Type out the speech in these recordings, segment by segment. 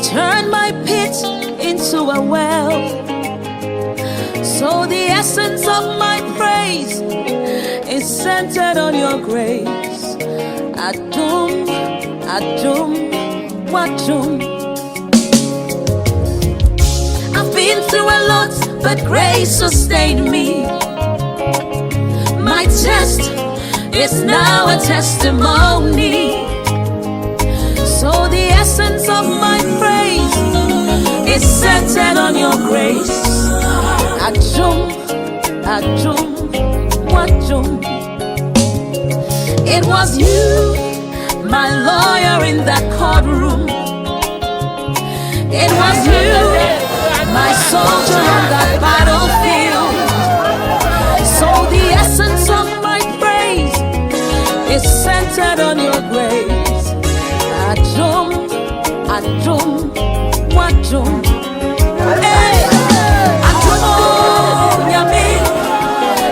Turn my pit into a well. So the essence of my praise is centered on your grace. Adum, Adum, Wadum. I've been through a lot, but grace sustained me. My test is now a testimony. So the essence of my praise is centered on your grace. Adjum, Adjum, Wadum. It was you, my lawyer in that courtroom. It was you, my soldier on that battlefield. So the essence of my praise is centered on your grace. Adjum, Adjum, Wadum. Hey, Adjum, Yami,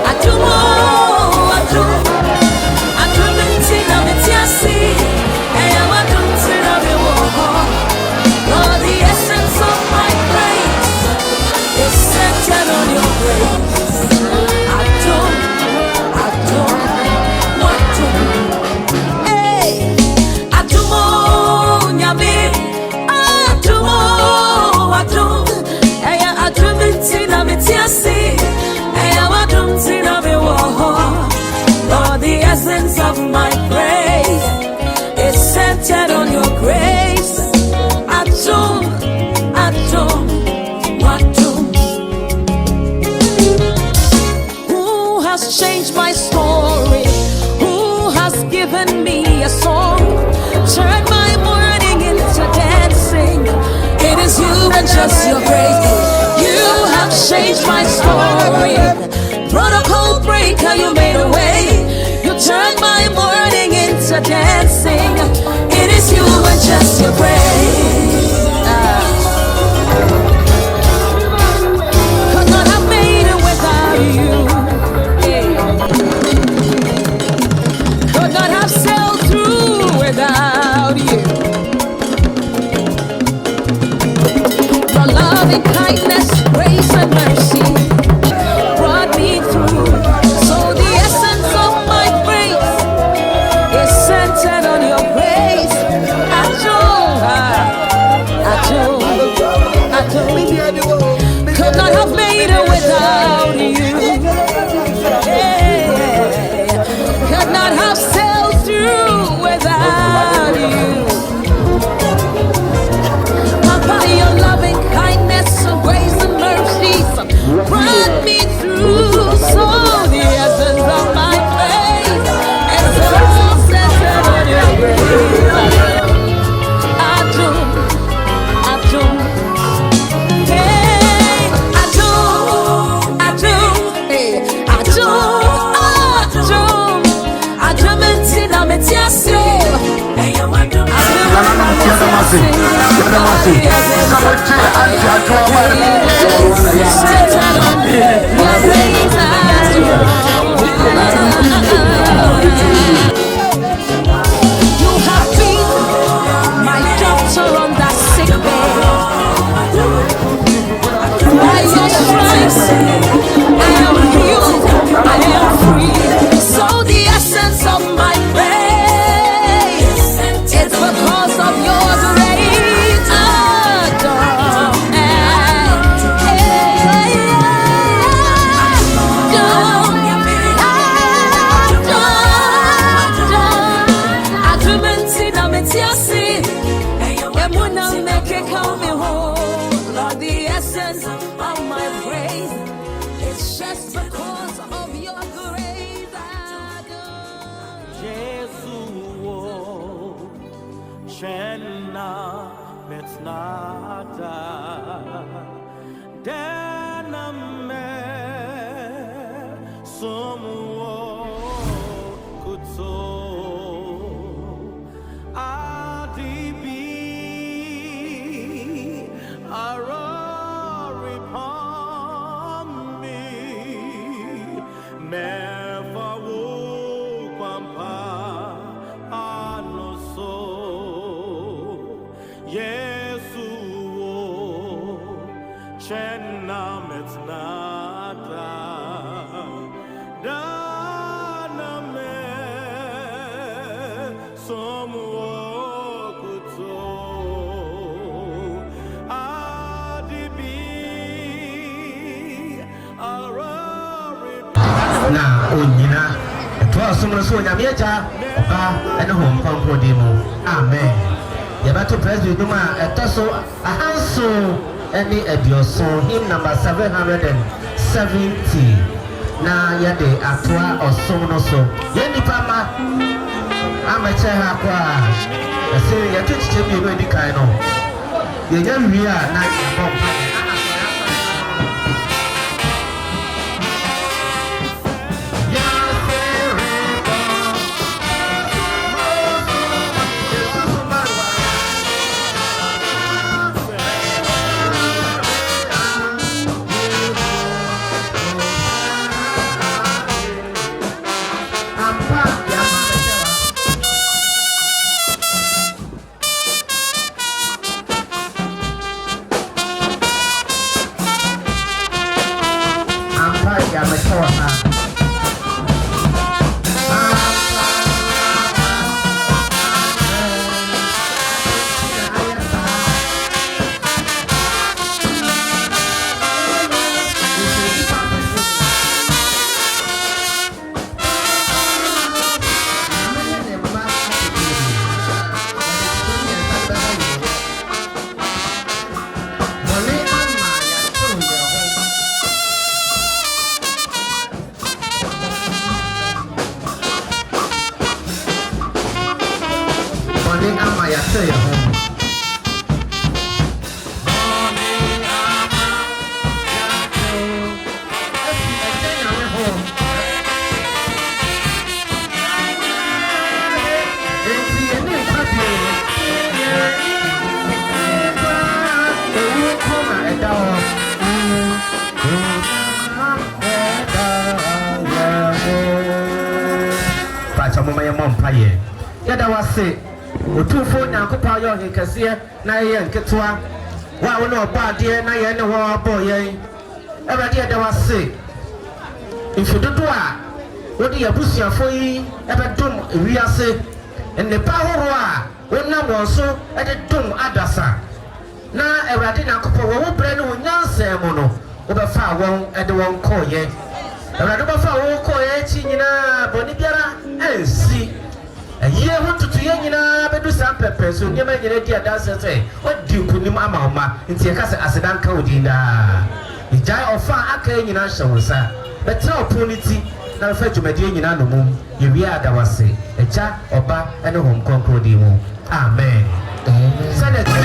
Adjum, Adjum, Adjum, Tina, Metiasi, hey, Wadum, Tina, Bewoho. Lord, the essence of my praise is centered on your grace. Adjum, Adjum, Wadum. Hey, Adjum. Lord, the essence of my praise is centered on your grace. Adjum, Adjum, Wadum. Who has changed my story? Who has given me a song? Turn my mourning into dancing. It is you and just your grace. You have changed my story. Protocol breaker, you made a way. You turned my mourning into dancing. It is you and just your grace. Could not have made it without you. Could not have sailed through without you. Your loving kindness, grace and mercy brought me through. So the essence of my praise is centered on your grace. Adjobue, Adjobue. Could not have made it without you. Yeah. Could not have sailed through without you. By your loving kindness, grace and mercies brought me through. So the essence of my faith is all centered on your grace. Adjum, Adjum, hey, Adjum, Adjum, hey, Adjum, Adjum, Adjum, Tina, Metiasi, hey, Adjum, you have been my doctor on that sick bed. By your stripes, I am healed, I am free. So the essence of my praise is because of your grace. Lord, the essence of my praise is just because of your grace. Jesus, Shenna, Metnada, Daname, Somo, Kuto, Shenam it's nata Daname Somuokuto Adibi Arari Na onyina to asomro so nyamieja oba ene hom kwankro di mu amen yebato president duma etoso ahanso ene edioso hymn number 770 na yede atoa osomno so ye nipa ma amache ha kwa ese yeto chiche bi no edi kan no ye nya wi a na ye bom yada wase otufo nyankopa yo hekase na ye nketwa wa wo no ba de na ye ne ho abo ye ebade yada wase mfidodo a wodi yabusuafo yi ebedom ewiase enne pa horo a wonnam wonso ede dom adasa na ebade nyankopa wo bre ne wo nyansa mu no wo be fa won ede won koye ebade be fa wo koye chi nyina boni biara ensi ye hututu ye nyina bedu sam pepe so nyema nyina di adanse se odi kunim ama oma nti ye kase asedan ka odinda ijai ofa aka nyina hyewonsa betra opportunity na fa dwumadi nyina no mum ye wi adawase echa oba ene hom konkro di mu amen senator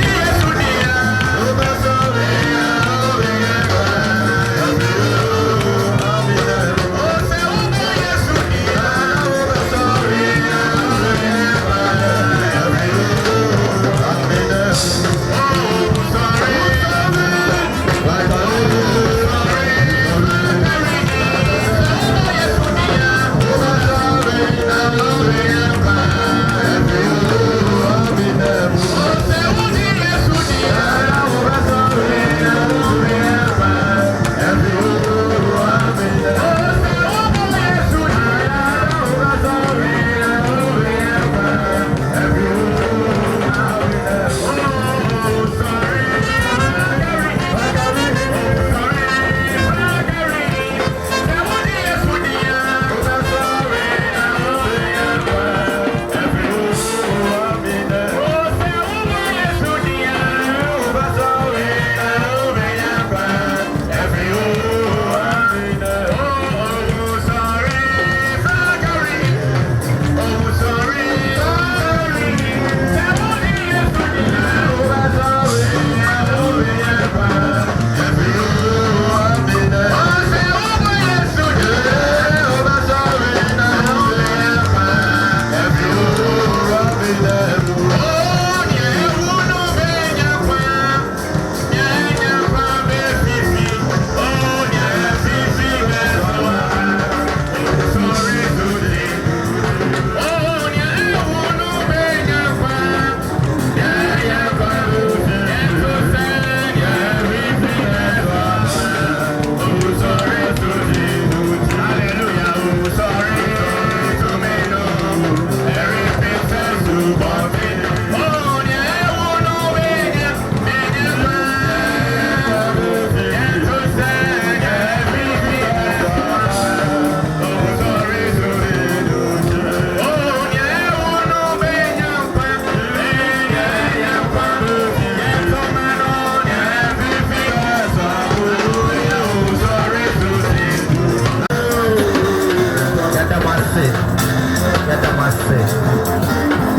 ase.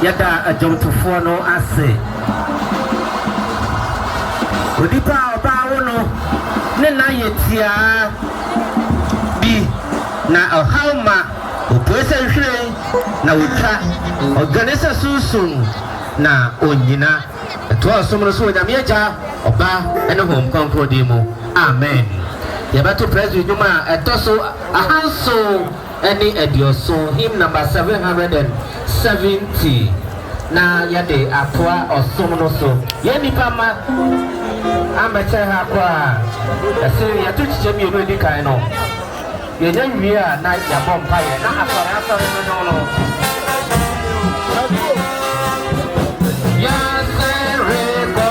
Yada Adjobue no ase. Odipa oba wono ne na yetia bi na ohama opose hwe na wotwa organize susun na onyina to asomro so nyame agya oba ene hom konkodi mu amen. Yabato president nyuma etoso ahanso ene edioso hymn number 770 na yade atwa osomno so ye nipa ma amache ha kwa ase ya tuchiche mi no di kan no ye nya wi a na ya bom pa ye na asore no ya se rego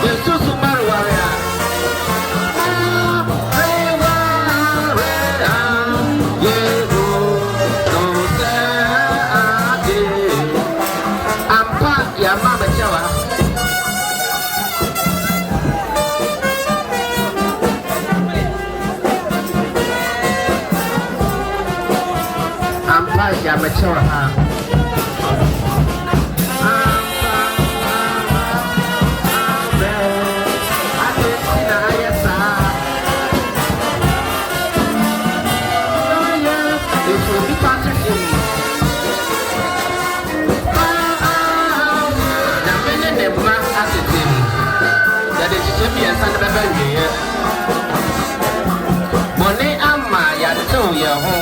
Yesu marwaria ya mama chawa ampa ya machawa ha Money ama ya to ya ho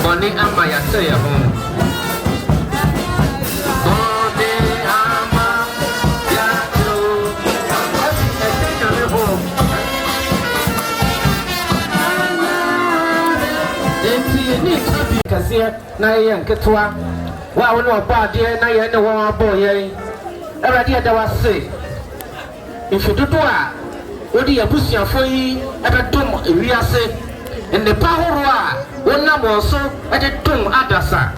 Money ama ya to ya ho Money ama ya to ni tabi kasia na yen ketwa wa wono obade na yen ne won aboye awade ada wase ifududu a odi yabusuafo yi ebedom ewiase ende pahoro a wonnam onso ede dom adasa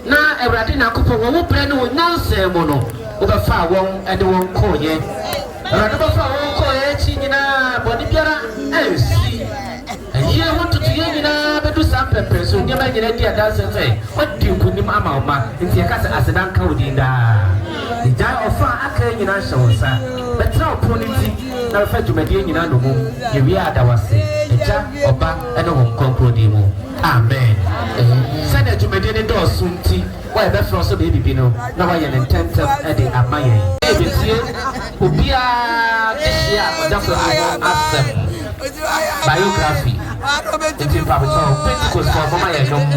na awade na kopon wo bre ne wonyanse mo no obefa won ede won koye awade befa won koye chi nyina bodi biara ensi ye want to ye nyina bedu sampepe so nyama nyina dia dance say odi kunim ama oma nti yakasa asedan ka odi nda ija ofa aka nyina hyewosa betra opponenti na fa dwumade nyina no mu ye wi adawase ija oba ene hom konkrodi mu amen sana dwumade ne do sunti wa e be fro so be bibi no na wa ye ntentem e de amaye e betie obia dehia odafo asem biography it's in Papa Pentecost for my young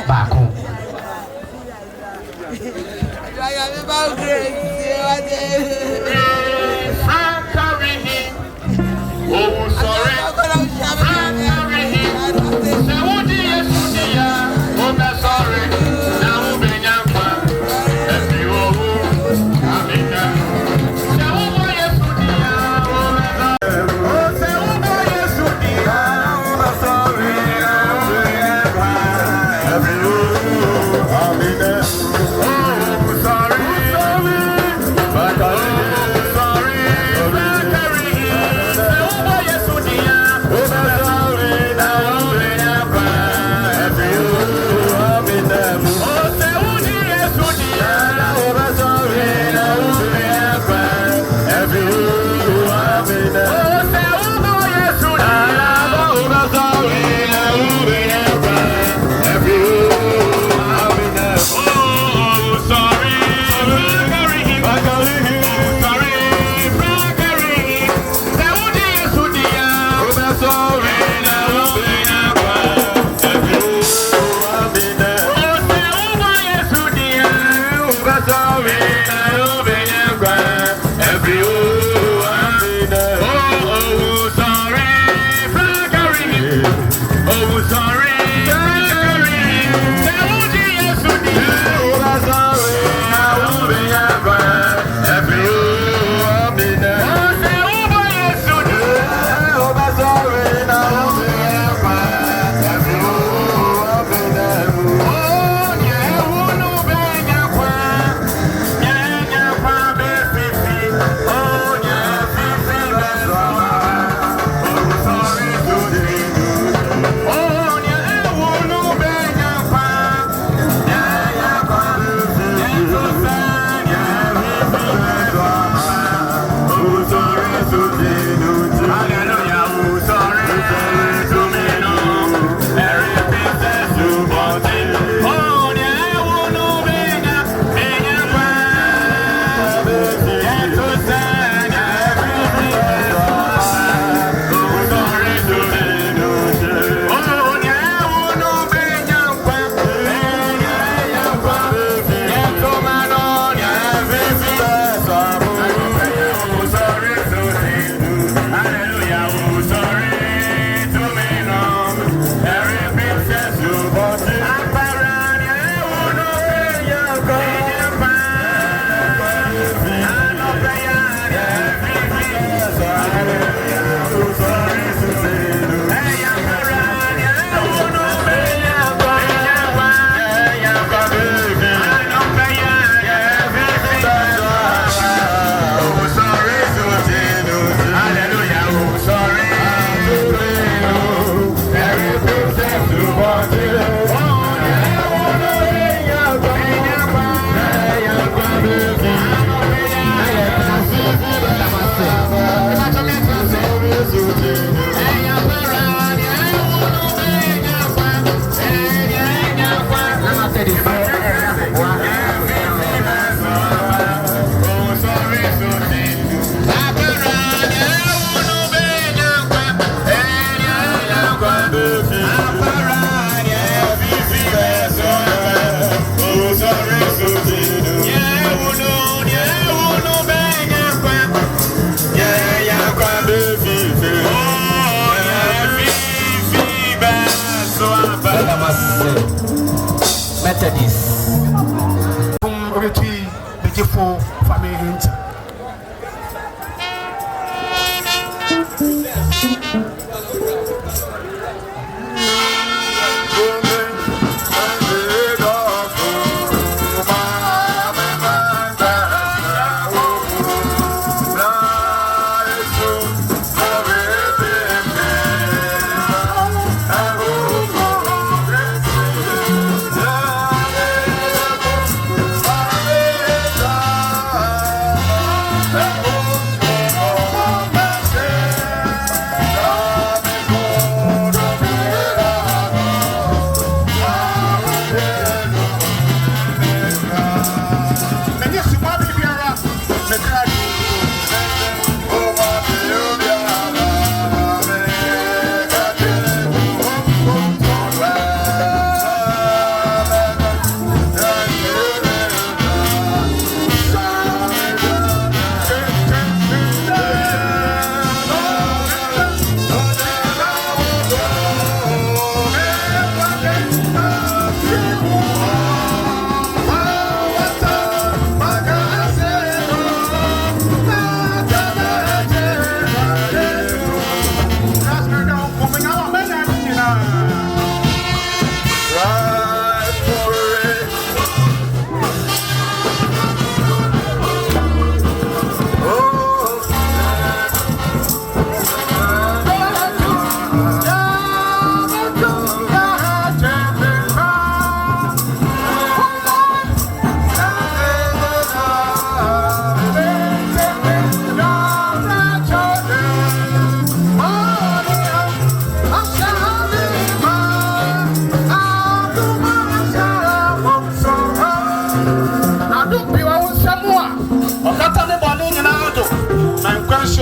Baku. Oh, sorry. Sorry. Methodist. Beautiful family.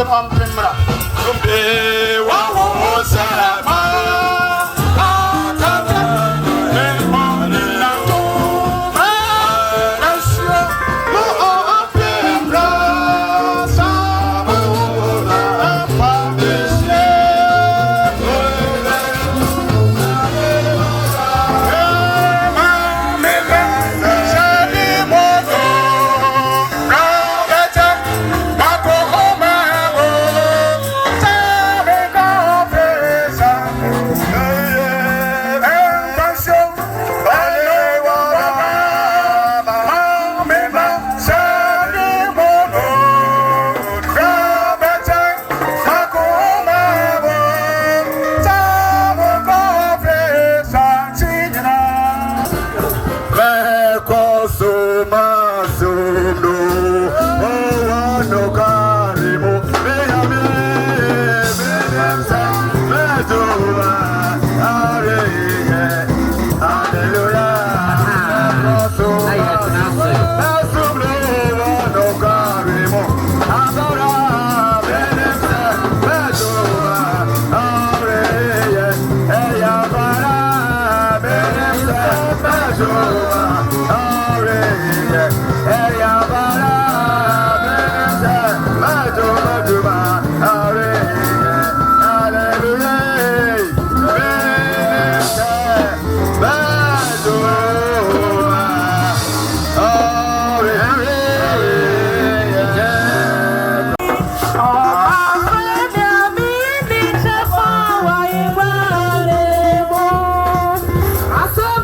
On Primra, I saw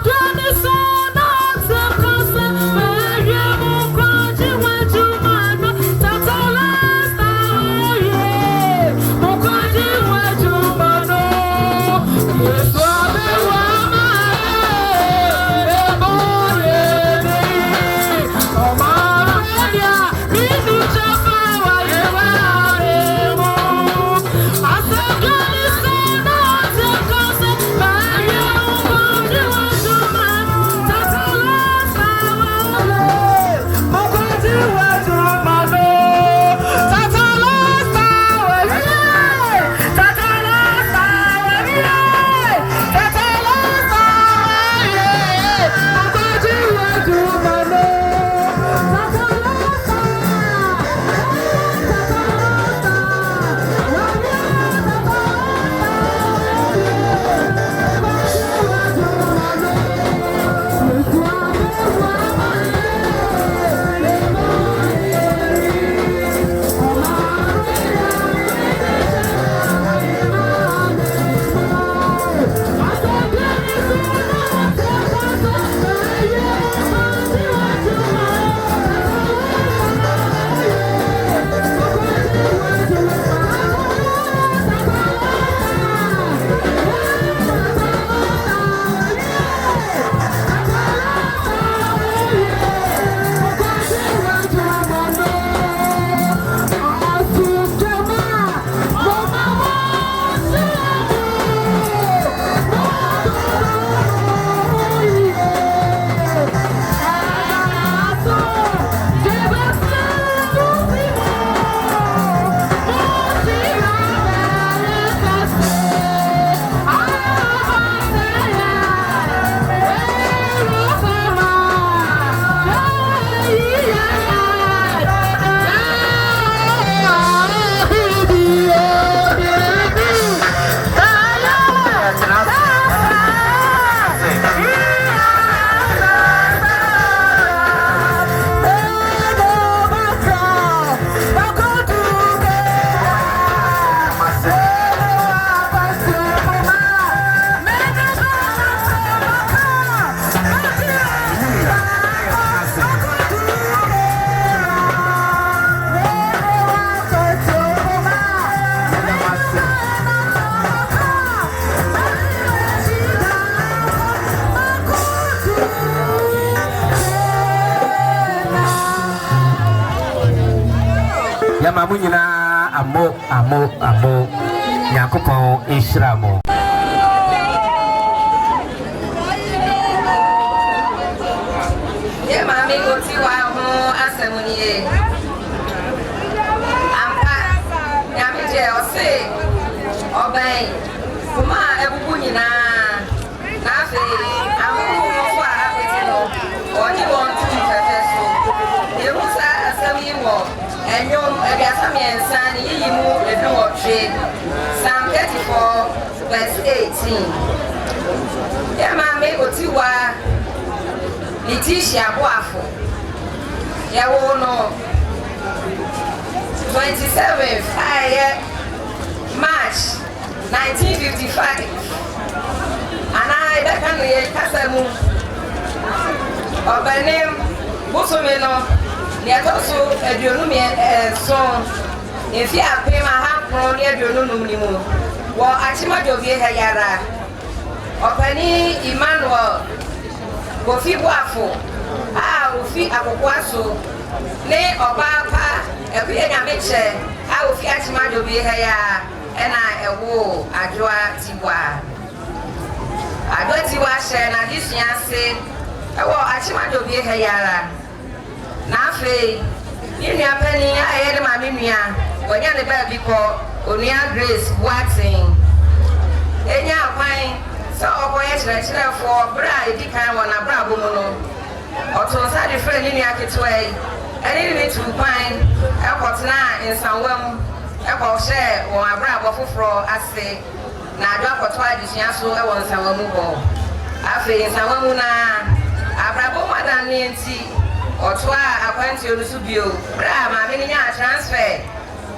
mu nyinaa amo Yakupon Ishramo. Yeah, Mammy, go to our assembly. Say, obey. Come on, Ebunina. Nothing. I'm only want to profess. You was a semi war, and you Agasami and San Yimu, the door of trade. Psalm 34, verse 18. Baymedia OTIWAA LETICIA ADWOA OTIWAA 27th March 1955 and I can read Casamu of the name Busomeno Niatoso Adjobue song if you have paid my half from Adjobue or Adjobue Hayara Opani Emmanuel Bofi Boafo Ofi Akokwaso ne Obapa Ebienyameche Ofi Adjobue Hayara and I will ADWOA OTIWAA. ADWOA OTIWAA share na this year say, Adjobue Hayara. Nafe, you know, penny, I had my mimia, when you're the baby called Onia Grace Watson. And you're fine, so boys, for bride, the kind one a bravo mono. Or to a friend in Yakitway, and even to find Elkotna in some way. Eko share or a bravo for ase na adwa kotwa adisia so e won sawa mu bo afi sawa mu na abrabo madan ni enti otwa akwanti onusu bio bra ma me nya transfer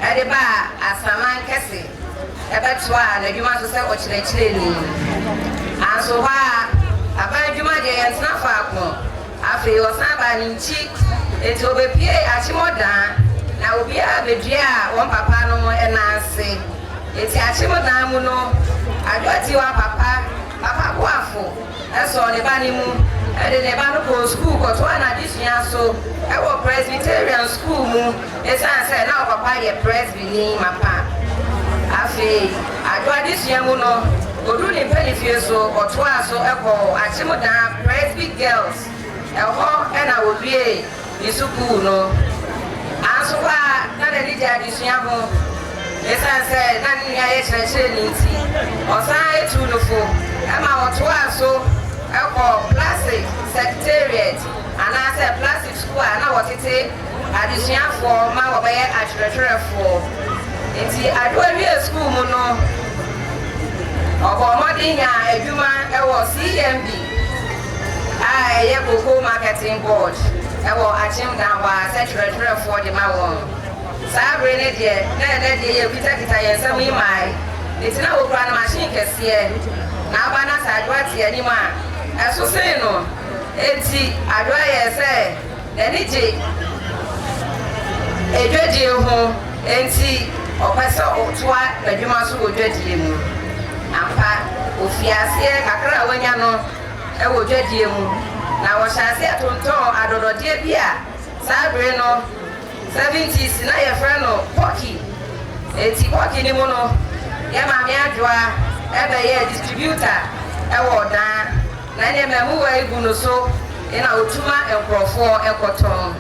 e de ba asaman kese e betwa na dwuma so se o chire ni anso ha aban dwuma de yentna fa ko afi o san ba ni nchi enti obepie achimodan na obi a bedua won papa no enase eti achimodan mu no ADWOA OTIWAA papa boafo eso ne ba ni mu e de ne ba no ko school ko to na disua so e wo Presbyterian school mu esan se na papa ye presbyni mapa afi ADWOA disua mu no odu ni penifie so oto aso e ko achimodan Presby girls e ho e na obie isuku no Ansuwa na the leader addition ho. Yes, I said, na ni aye chere ni ti. Osan etu no fo. E ma oto aso e ko plastic secretariat and I said plastic school na wotete addition for ma wo be chere for. Enti ADWOA school mu no. Obo modi nya adwuma e wo CMB. Ye Boko marketing board. Ewo Akyem dan wa secretary for the mawon sabre ne de na de ye kita yensam yi mai etina wo kra na machine kese na aba na sa ADWOA tie ni ma eso se no enti ADWOA ye se de ni je edwedi ho enti opesa otoa na dwuma so odwedi mu ampa ofiase kakra wanya no ewo dwedi mu na wo shase atonton adododie bia sabre no 70s na ye friend no Pocky eti Pocky ni mu no ye ma me ADWOA ebe ye distributor e wo dan na ne memu wa igu no so ina otuma enkrofo ekoton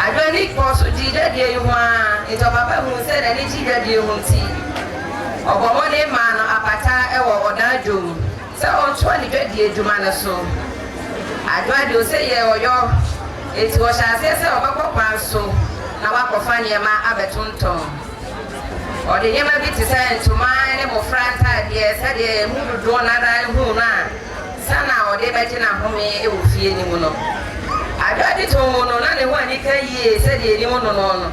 ADWOA ni ko so jidadie hu a ito papa hu se na ni jidadie hu ti obomo ne ma no apata e wo Adjobue se on so ni dwadie dwuma na so ADWOA do say ye oyo eti wo shase se obakokwa so na wakofa niema abetonton ode niema bi ti say ntuma ne mo franta de se de mududo na da hu na sana ode be na home e wo fie ni mu no ADWOA di to no na ne ho ani ka yie se de ni mu no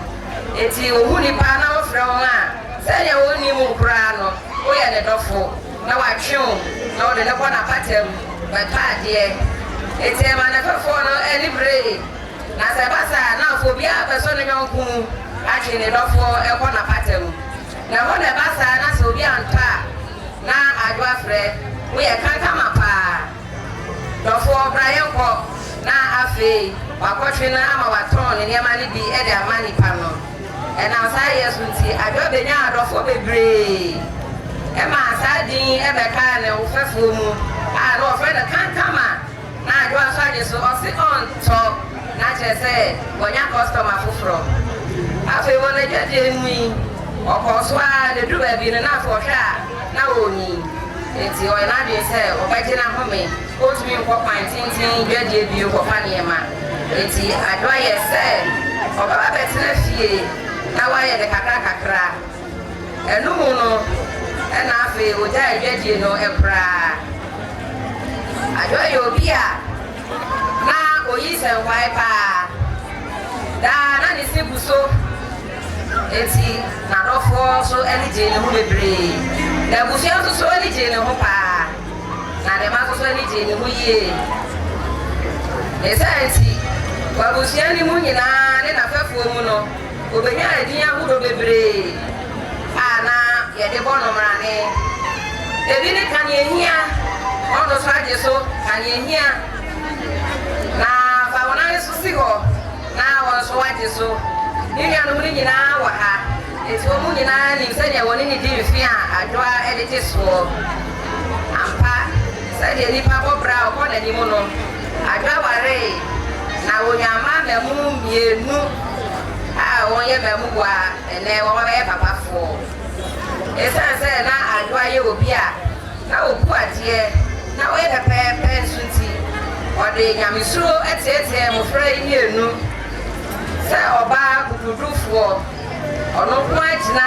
eti ohu ni pa na wo frɛ won a se ye wo ni mu kra no wo ye ne dofo na wa twon na ode ne kwa na patem ba pa de eti ma na fefo no eni brei na se basa na fobia beso ne yonku achi ne dofo e ko na patem na ho ne basa na se obi anta na ADWOA frɛ we e kanka mapa dofo Brian ko na afi wakotwe na ama waton ne ma ne bi e de amani pa no and I'm sorry, I don't be now for the brave. Emma, Sardine, Ebeka, and Fefumu. I know a friend that can't come out. Now, you are sorry, so I'll sit on top. Not just say, when you customer from. I feel when they get in me, or Poswa, the do have been enough for her. Now, it's your another say, or better than home. Go to me for my tinting, get you for Panyama. It's I do I say, or better fee. Now I had a cacra. And no. And I feel what I get you know a bra. I do you be now, or is a wiper. That is simple so. It's not of all so eligible who be brave. There was also so eligible who pa. Now the master so eligible who ye. It's anti. What was the only moon in a fair woman? Who be here, dear, who be brave. Anna. Yeah, the bottom running. The dinner can you hear? On the side, so can you hear? Now, I want to see her. Now, I was white, so you can bring in our hat. It's a moon in an instead of one in the fear. I draw edited sword. And Pat said, the papa brow upon any mono. I draw a ray. Now, when your mamma moon, you know, I want your memoir, and then what papa for. Esa say na adwa ye obi a na opu ade na we pepe nsunti ode nyamesuro etete mo fra yienu se oba kukudufo ono point 9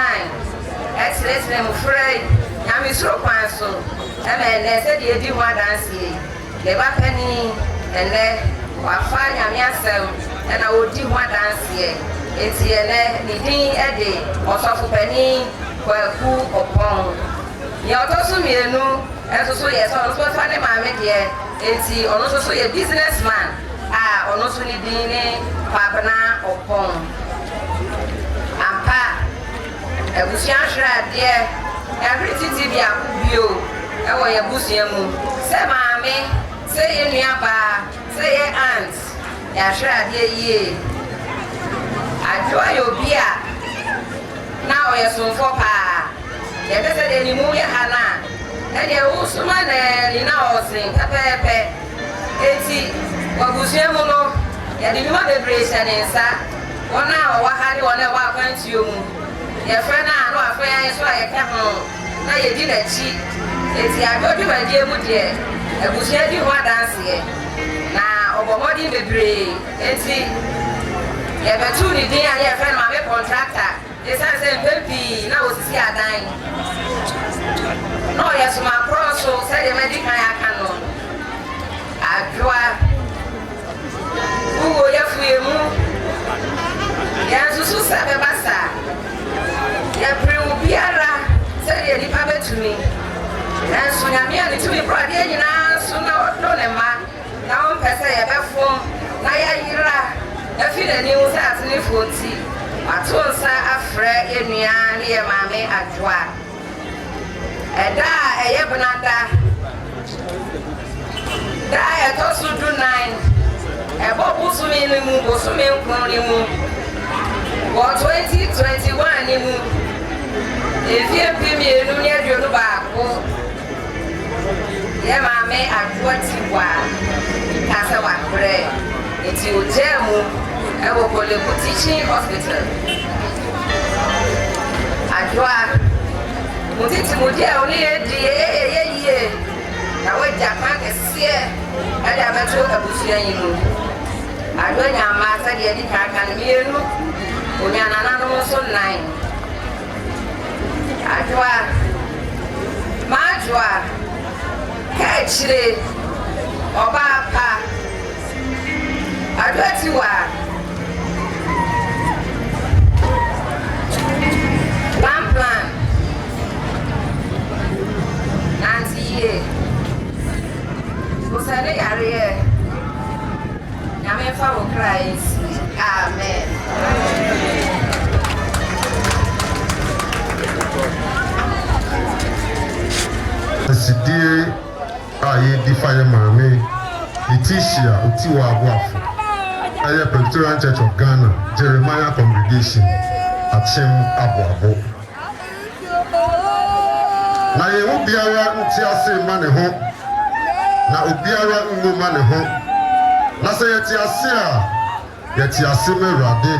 etete mo fra nyamesuro kwanso e me ne se de di ho adanse le ba pani ene wa fa nyame asem e na odi ho adanse enti ene ni din ede osofu pani Kwaku upon your Tosumianu, and so yes, on so funny mammy dear, and see on also a businessman, on also needing Papana upon Ampa, a Busian shred, dear, every titty you, and why a Busiamu, say mammy, say in your bar, say your aunts, and shred ye. I draw your beer. Now you're so for pa. You better than you move your Hannah. And you're also my name in our thing, Pepe. 80. What was your mono? You didn't want the brace and inside. 1 hour, what had you on a walk to you? Your friend, I know a friend, so I come home. Now you did a cheat. It's your body, my dear Mudia. I was here, you want dance here. Now, over what in the brain. 80. You have a 2 day and your friend, my contractor. Yes, I said, baby, now it's here dying. No, yes, my cross, so said the medic I cannot. Adwoa. Who will you feel? Yes, so said the bassa. Your prayer will be a said the Papa to me. And so I'm here to be brought in, so now don't emma. Now, Passa, a before, Naya, I feel a news as new 40. Atonsa afre enua ne ye mame adwoa eda eye bonada da e to su du 9 e bo busu mi ni mu busu mi nkun ni mu wo 2021 ni mu efie pimi enu ne aduonu ba ko ye mame adwoa tiwa kasa wa pre eti ojemu Adjobue Teaching Hospital. Adwoa. Mutiti mudia oni ye. Na we Japan kese ade abeto abusuan yi mu. Adwoa nya masa de edi kan mienu. Onya nananu so 9. Adwoa. Adwoa. Ka chire oba pa. Adwoa tiwa. Plan. Nancy ye. Usane yare. Nyame fa wo Christ. Amen. Sidie aye di fire mame. Leticia Otiwaa Boafo. Aye Presbyterian Church of Ghana, Jeremiah Congregation. Akyem aboabo na ye obiara ntiase ma ne ho na obiara ngu ma ne ho na se yetiase a yetiase me Awurade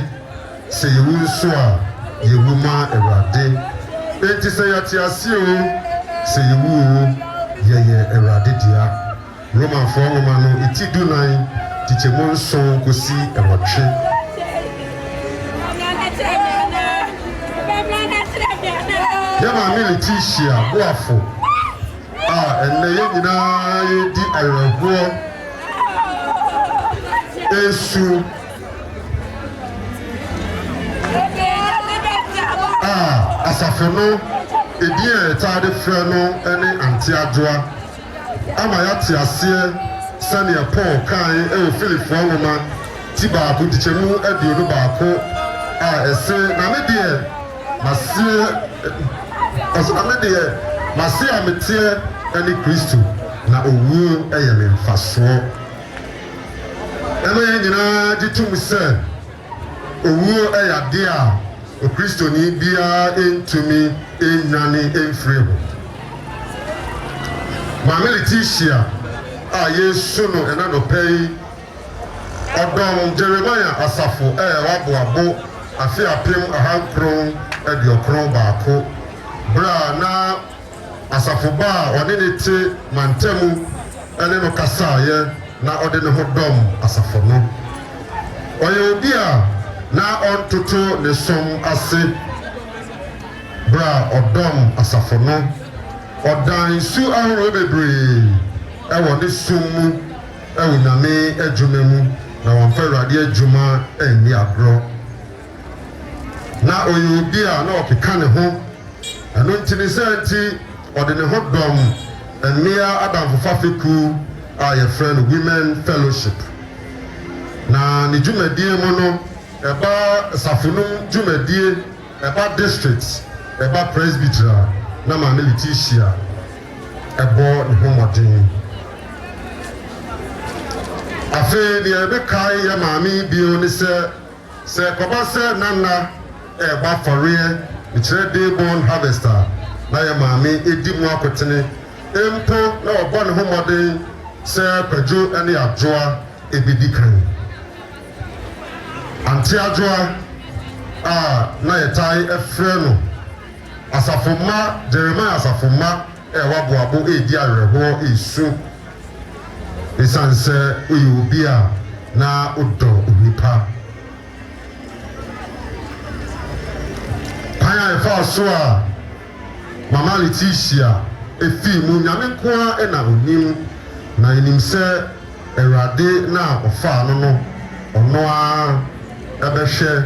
se yewu nso a yewu ma Awurade enti se yetiase o se yewu o ye Awurade dia Roman for woman no iti dunan tichemu nso kosi ewotwe Yama LETICIA BOAFO enne ye nyina ye di ayerho esu asafo no edi etade frɛ no ene anti adwoa ama ya te ase sane Paul kan Philip woma ti ba ko dichemu aduonu baako ese na me de masie Asamede masi ametie ani Kristo na owu eye me mfaso eno nyina ditum se owu eye a o Kristo ni bia entumi enwane enfrebo ma LETICIA Yesu no ena no pei odom Jeremiah asafo waboabo afi apem ahankron ediokron baako bra na asafoba one ne te mantemu ene no kasaye na ode ne hodom asafo no oye obi a na ontoto ne som ase bra odom asafo no odan su ahoro bebre ewo ne sum ewo nyame adwuma mu na won fa Awurade adwuma enni agro na oye obi a na okeka ne ho eno ntini senti ode ne hodom emia adam fafiku ye friend women fellowship na ni dwumadie mu no eba safunum dwumadie eba district eba presbytery na ma LETICIA ebo ne homodin afi ni ebe kai ya maami bio ni se koba se nana eba forie It's day born harvester. Na ya maami edi mu akotene. Empo na obo ne homode se kwadwo ene adwoa ebedi kan. Anti adwoa na yetai efre no. Asafoma Jeremiah asafoma waboabo edi areho esu. Esanse oyi obi a na odo onipa. Aya efa so a mama LETICIA efi mu nyame nkoa na onim na enim se Awurade na ofa no ono a ebehwe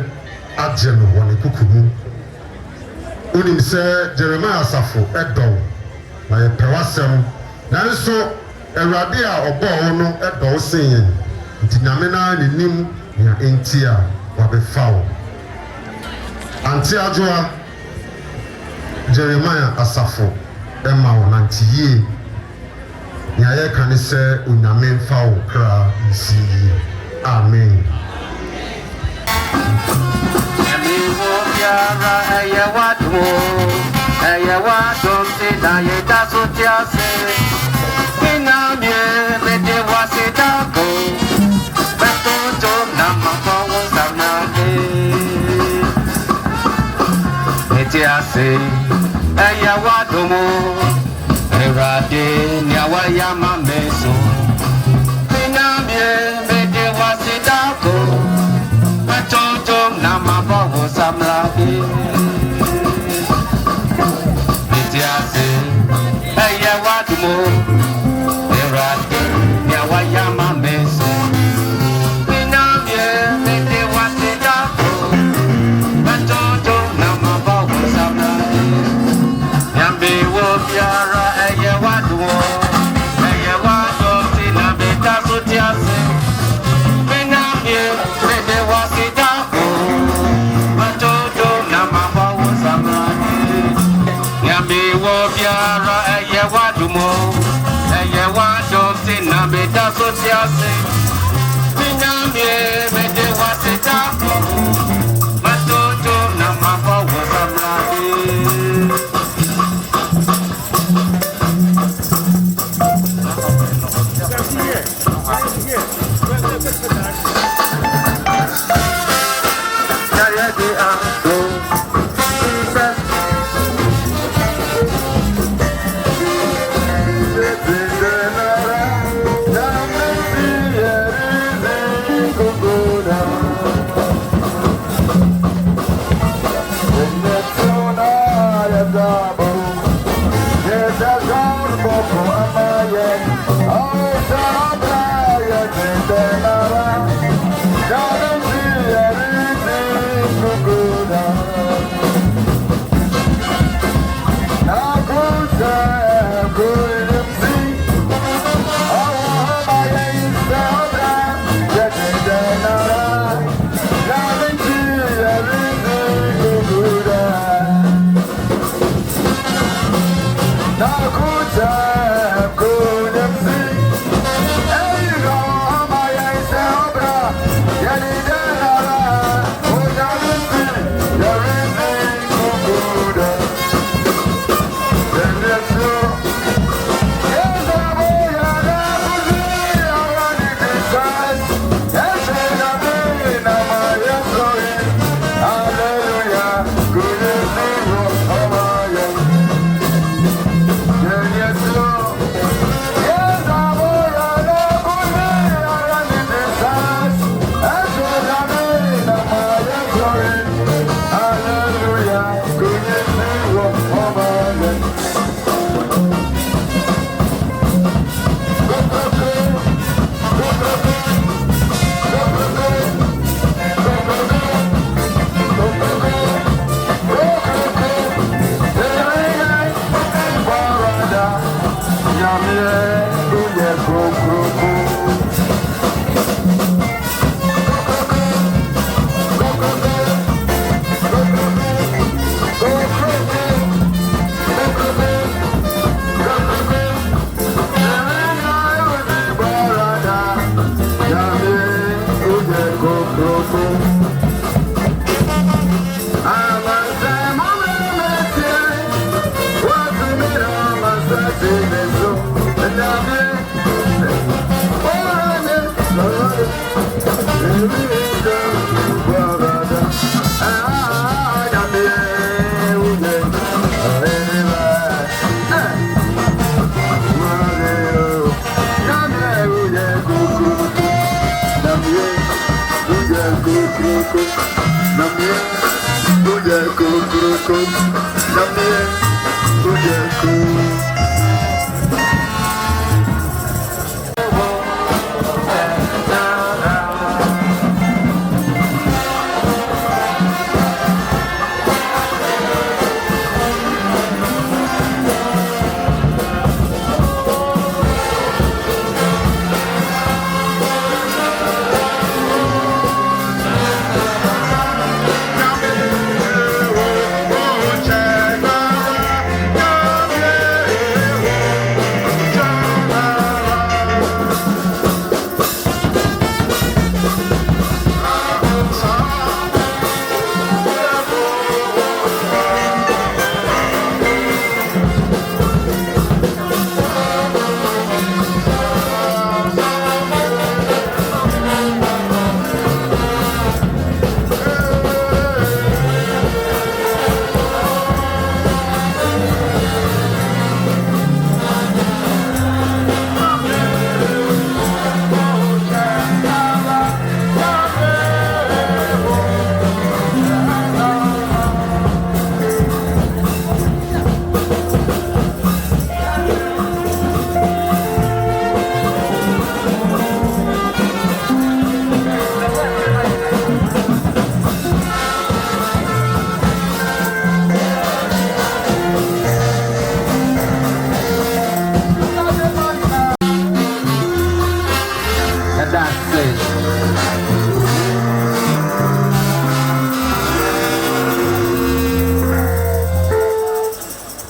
agye no woni kukumu onim se Jeremiah asafo edo na ye pewasem na nso Awurade a obo no edo sen nti nyame na nenim ya entia wabefawo Anti adwoa Jeremiah asafo ema wonantiye nya ye kan se onyame mfa wo kra nsi amen Etiase aya wadomo erade ni awaya mameso pinamie mede wasidako matoto na mabawo samlabi Etiase aya wadomo erade ni awaya mameso pinamie mede wasidako matoto Biara eye wadwo tina beta sotiase benamie bede wasidako matoto na mabawo samani yambe wo biara eye wadwo tina beta sotiase benamie bede wasidako matoto na mabawo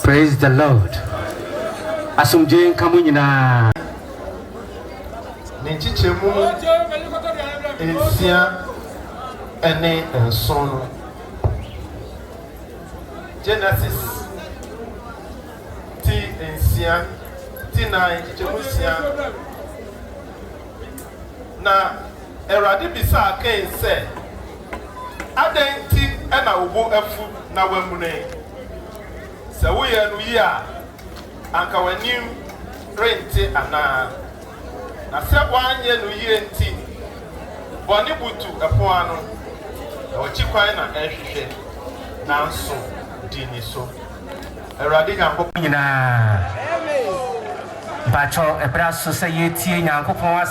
Praise the Lord. Asumje kamunyina. Nenchichemu ensia ene enson. Genesis ti ensia ti nine chemusia. Na Erade bisa ken se adenti ena ubo afu na wamune. Se wo ye no yi a anka wanim renti ana na se bo anye no yi enti boni butu epo ano e wo chikwan na ehwehwe na nso di ni so Erade nyanko Nyina. Bacho ebraso say yetie nyankopon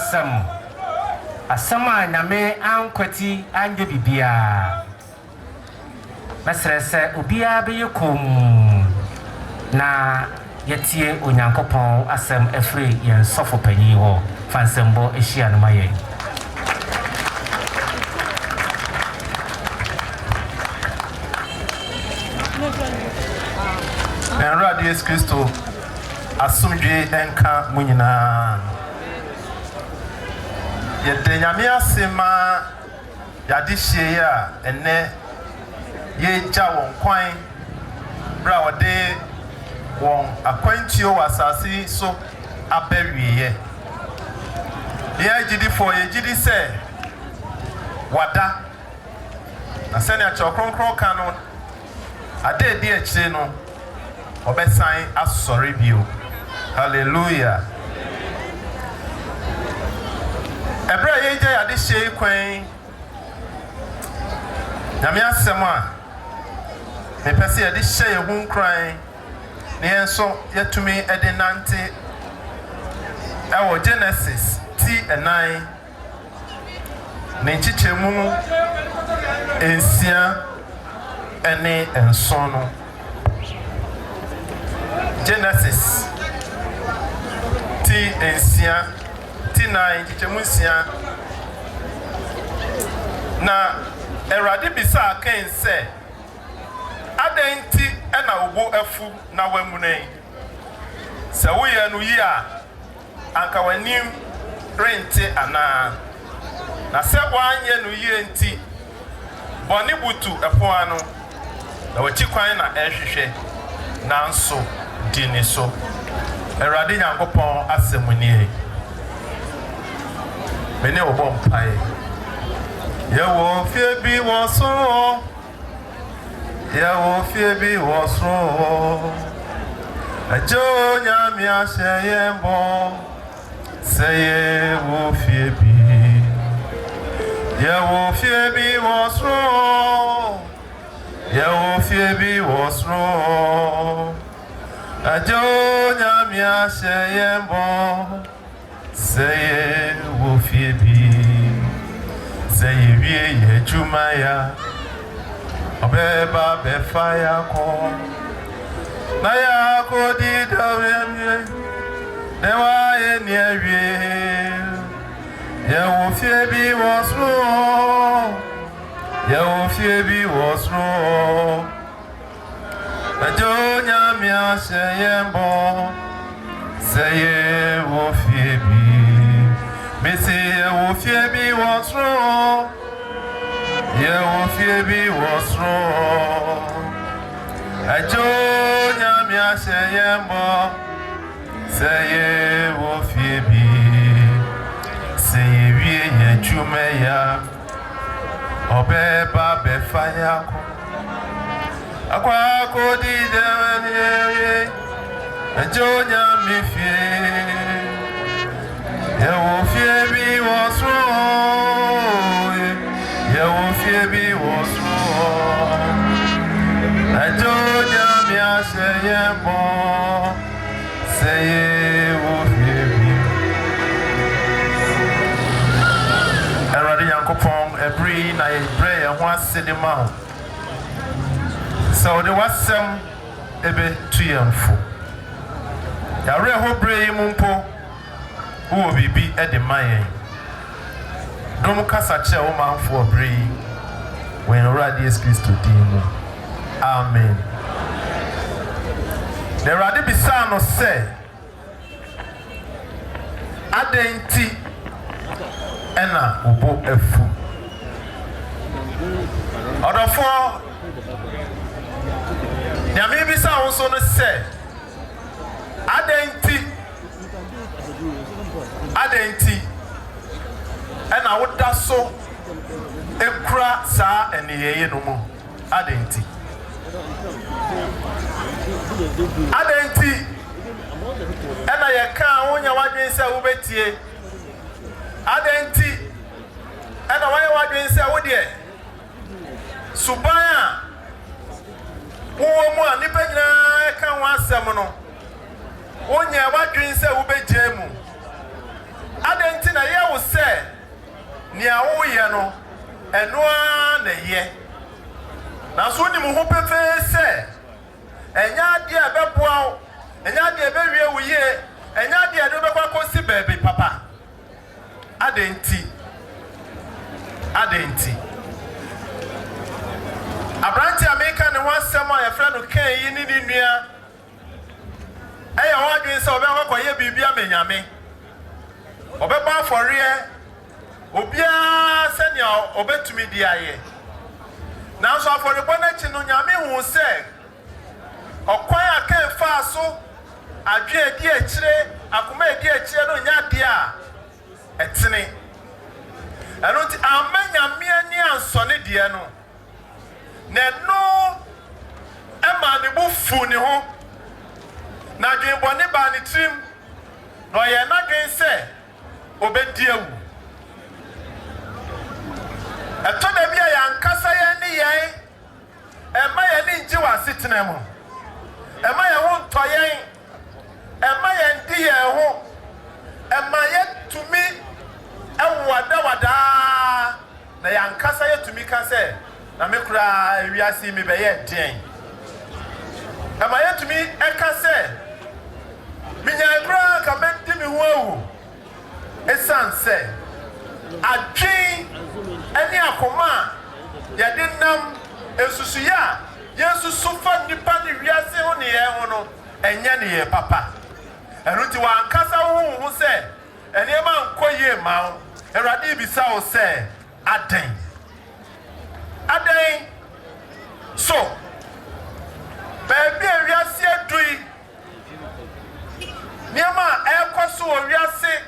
asama nyame ankwati anje bibia mesrese obia be yekom na yetie onyankopon asem efri yen sofo panyi ho fansembo ehia no maye Enra Dies Christo asumdwe enka munyina yede nyame asema yade hye a ene ye gya won kwan bra wode won akwantuo wasase so abawiye ye gidi for ye gidi se wada na sene a chokronkron kanu ade di akire no obesan asori bio hallelujah ebra ye gya yade hye kwan nyame asem a me pese yade hye ye hu kran ne enso yetumi edenante ewo Genesis T9 ne chichemu ensia ene enso no Genesis T ensia T9 chichemu ensia na erade bisa akan se adenti ena obo afu na wamunei se wo ye no yi a anka wanim rente ana na se wanye no yi enti boni butu epo ano na wachi kwan na ehwehwe na nso dini so erade nyankopon asemuni mene obo mpai yewo fie bi woso yewo fie bi woso ajo nyame aseyembo seye wo fie bi yewo fie bi woso yewo fie bi woso ajo nyame aseyembo seye wo fie bi seye wie ye jumaya obeba be fire ko na ya ko di dawemye ne wa ye ni awie ye wo fie bi wosro ye wo fie bi wosro ajo nyame aseyembo seye wo fie bi mesi ye wo fie bi wosro ye wo fie bi wosro ajo nyame aseyembo seye wo fie bi seye wie ye jumeya obeba be fire ko akwa ko di de ajo nyame fie ye wo fie bi wosro ye wo fie bi wosro ajo nyame aseyembo seye wo fie bi erade yankopon every na ebre ye ho asedema so de wasem ebe tuyemfo yare ho bre mumpo wo bibi edemayen dom kasa che wo manfo bre when already is Christ dimu amen the radi bisa no say adenti ena obo efu odofo nyame bisa wo so no say adenti ena woda so ekura sa eniyeye no mu adenti ena ye kan wonya wadwen se wo betie adenti ena waye wadwen se wo de subaya wo mu a nipa nyina kan wa asem no wonya wadwen se wobegyemu adenti na ye wo se nia wo ye no enoa na ye na so ni mu ho pefe se enya de abeboa enya de abewie wo ye enya de ade obekwa kosi baabi papa adenti Abranti America ne ho asem a yefra no kan yi ni nua eya ho adwen se obe akoye bibia menyame obeba afore obia senia obetumi di aye na so afore bona chi no nyame hu se okwan aka fa so adwe edi akire akoma edi akire no nya de a etene enonti amanyame ani ansone de no Neno ema ne bufu ne ho na dwen bone ba ne trim no ye na dwen se obedi awu eto da bia ya nkasa ye ne ye ema ye ne nji wasitena mu ema ye ho ntoyen ema ye ndi ye ho ema ye tumi wada na ya nkasa ye tumi ka se na mekura wiase mi be ye den ama yetumi eka se minya kura ka menti mi ho awu esan se adwen ani akoma ya de nam esusu ya yesu sufa nipa ni wiase ho ne ye ho no enya ne ye papa eruti wa ankasa ho se eniema nkoye ma erade bisa o se aden so baby wiase adui niema ekoso wiase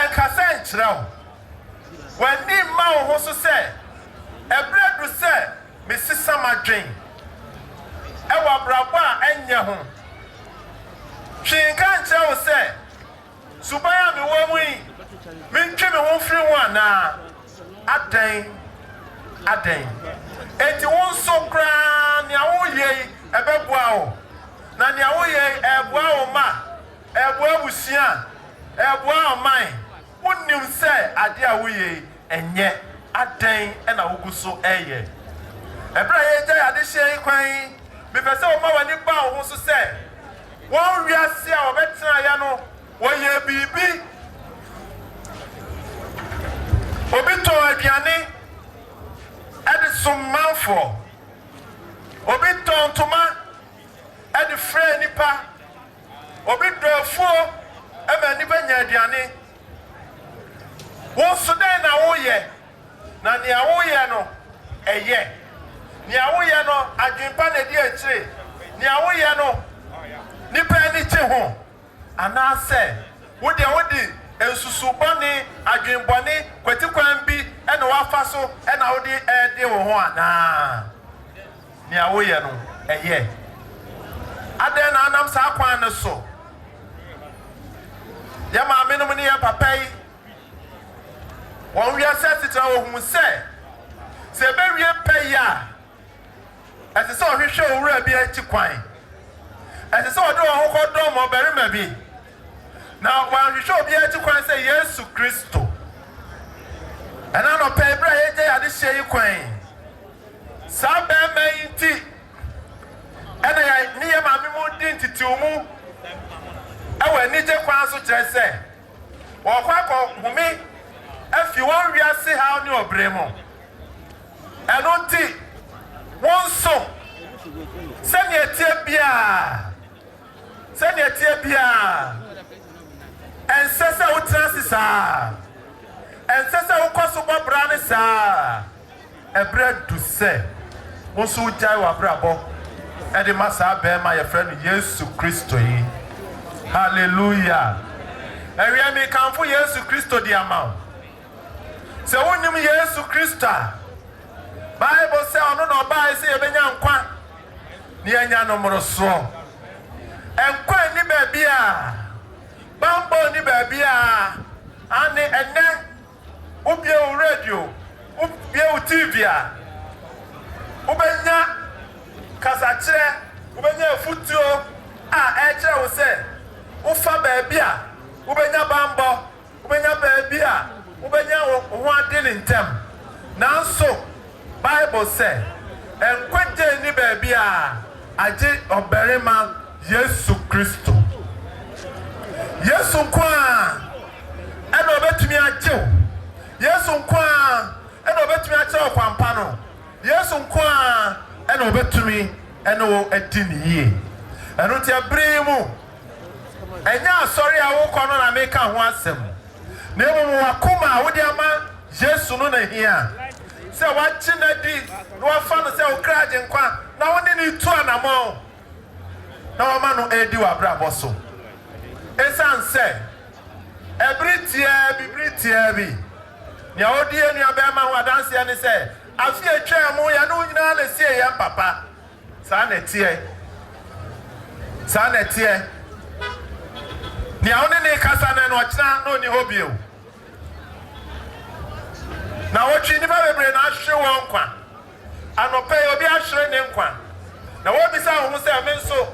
enkasa nkyerɛw wani ma ho so se ebredu se mesisa madwen ewa brabo a enye ho twinka nkyerɛw se subaya me wo mu yi mentwe me ho firi ho ana aden enti won so kra nia wo ye ebeboa o na nia wo ye eboa o ma eboa busia eboa oman wonim se ade a wo ye enye aden na woguso eye ebra ye gya ade hye kwan me pese o ma wani ba ho so se won wiase a obetena ya no wo ye bibi obi to aduane Edison Malfo Obi Tontoma Edi Frey nipa Obi Drofo Ema nipa nyadiane Wo sudan na wo ye na ni awo ye no eye ni awo ye no adwempa na di akire ni awo ye no nipa ni che ho ana se wo de ensusubone adwenbone kwatikwan bi ena wafa so ena wo de wo ho ana ni awo ye no eye aden na anam sa kwan ne so ya ma menum ne ya papa yi won wi asatita wo hu se be wi pe ya ati so hwehwe owura bi achi kwan ati so do ho ko do mo beri ma bi na wa hwehwe obi achi kwan se Yesu Kristo ana no pe bra ye je ade hye yi kwan sa be mainti ana ya ni ya ma mi mu din titiumu awa ni je kwan so kire se wo kwa ko humi afi won wiase ha ni obremo eno ti won so sani etie bia ensese utrasi sa ensese ukoso bobra ne sa ebre du se won so jai wa brabo e de masa be ma ye friend Yesu Kristo yi hallelujah ewe mi kanfo Yesu Kristo di amount se wonim Yesu Kristo Bible say ono no ba say ebenya nkwa ni anya no moroso enkwa ni babia bambo ni babia ane ene ubie o radio ubie o TV a ubenya kasachire ubenya futuo a ekire wo Bible say ufa baby a ubenya bambo ubenya baby a ubenya ho ade ne ntem nanso Bible say enkwaje ni baby a age oberema Yesu Kristo Yesu kwa eno obetumi ajew Yesu kwa eno obetumi ajew kwampa no Yesu kwa eno obetumi eno edini yie eno ti abrimu enya asori a wo kono na meka ho asem na emu wakoma wo de ama Yesu no na hia se wachi na di no afa no se okraje nkwa na wo ni tu anamo na wo ma no edi wa brabo so esan se ebritia bi nya odi enu abema ho adanse ya ne se afi atwa mu ya no nyina le sie ya papa sa na tie ni awone ne kasa na no china no ni hobio na wotwi ni ba bebre na ahwe won kwa anope obi ahwe ne nkwa na wo bisa ho se me nso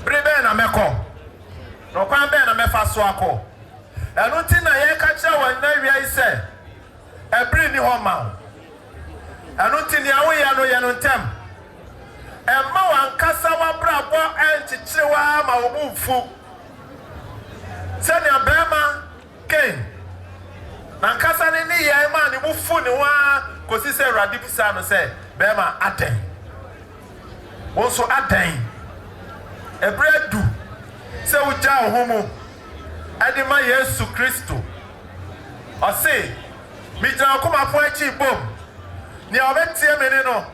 brebe na meko no kwan be na mefa so akọ enu ti na ye ka kire wan na wi ise ebri ni ho ma enu ti ni awo ya no ye no ntem emma wan kasa wa brabo enchichirewa ma obufu sani abema ken na kasa ni ye ma ni bufu ni wa kosi se radi bisa no se bema aden wonso aden ebredu se uja ohumu adima Yesu Kristo ose mi jana kuma fo achi bom ni obetie me ni no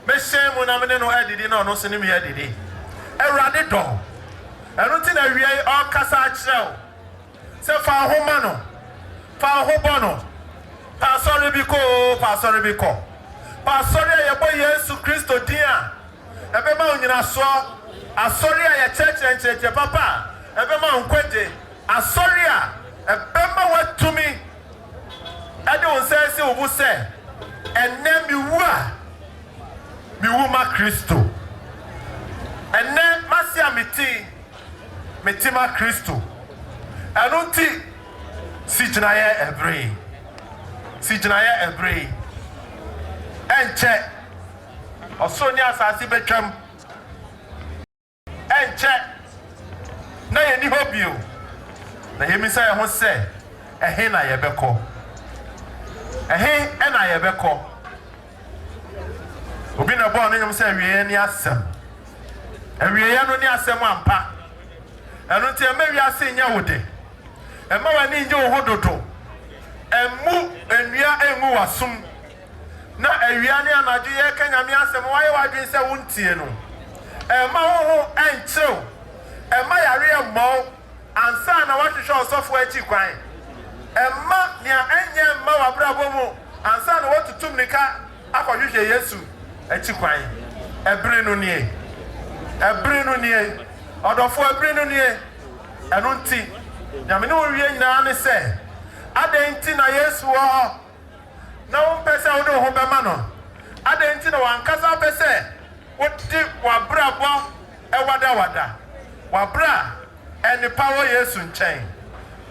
me shemu na me no edidi no no sini me edidi ewrade do enu ti na wie o kasa akireo se fa homa no fa hobono pa sorry biko pa sorry ye boy Yesu Kristo dia ebe ma onyina so asori a ye cheche papa ebe ma nkwaje asori a ebe ma watumi ade onsese obu se enne miwu ma Kristo enne masia meti ma Kristo anunti sijina ye ebre enche osoni asasi betwam enche na ye ni hobio na ye misa ye ho se ehe na ye beko ehe na ye beko obi na bo na nyum se awie ni asem awie ye no ni asem ampa enu ti ema wi ase nya wode ema wani nje wo hododo emu enua emu wasum na awia ne anaju ye kanyame asem waye wadwen se wontie no ema ho enchew ema yare emo ansa na wahwehwe osofo achi kwan ema nia enye ema wabrabo mu ansa na watutum nika akohwehwe Yesu achi kwan ebre no nie odofo ebre no nie enu nti nyame no wie nyina ne se adenti na Yesu wo na won pese wo de ho bema no adenti na wankasa pese wodi wabrabo wada wabra eni power Yesu nchen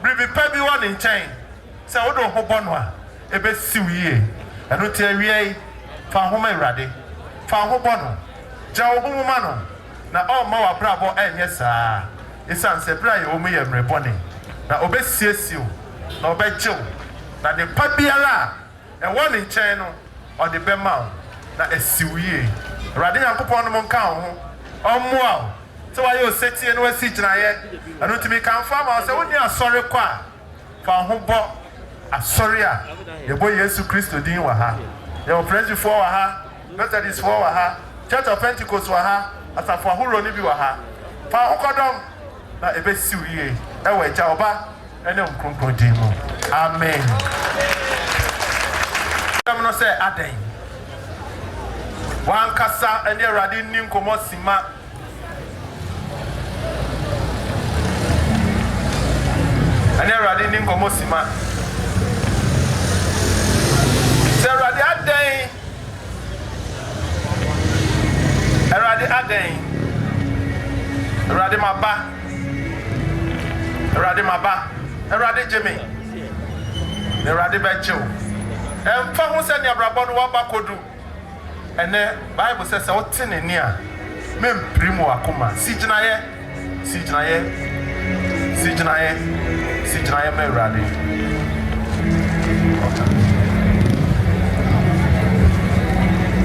bribi pa bi won nchen se wo do ho bono a ebe siwie enu te awie fa ho ma irade fa ho bono ja wo mu ma no na o ma wabrabo enye saa isan se bra ye o mu ye mrebone na obesiesio na obejew na de pa biara e won nchen no o de bema na esiwie irade yankopon no monka ho omoa so why you setie no asi gina ye anu timi kan fa ma se woni asori kwa fa ho bo asori a ye bo Yesu Kristo din wa ha ye o praise for wa ha Methodist for wa ha Church of Pentecost wa ha asafo ahoro ni bi wa ha fa ho kodom na ebe siwie e wa ja oba ene nkronkron din mu amen am no say aden wan kasa ene radi nim komo sima ene radi nim komo sima se radi aden radi maba. Erade maba. Erade Jimmy. Erade Becho. Fa ho se ne abrabọ no waba kodu. Ene Bible says o tene ni a memprimo akoma. Sijinaye me erade.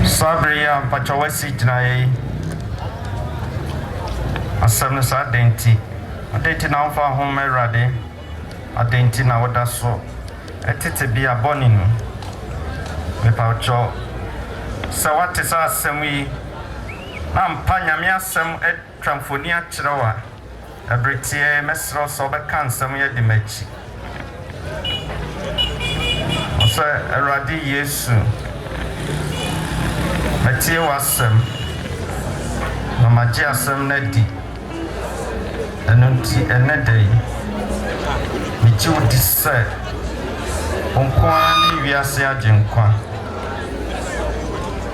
Sabria pachawa sijinaye. Asem no sa denti. Adenti na fa ho me erade. Adenti na woda so. Etete bia boni no. Me pacho. Sa wate sa asem yi. Na mpa nyame asem etwamfoni a kyerɛwa. Abritie mesro so be kan asem ye di machi. Osa erade Yesu. Matie wasem. Na magie asem na di. Enunti enedei. Michi udi se. Onkwa ni wiase agenkwa.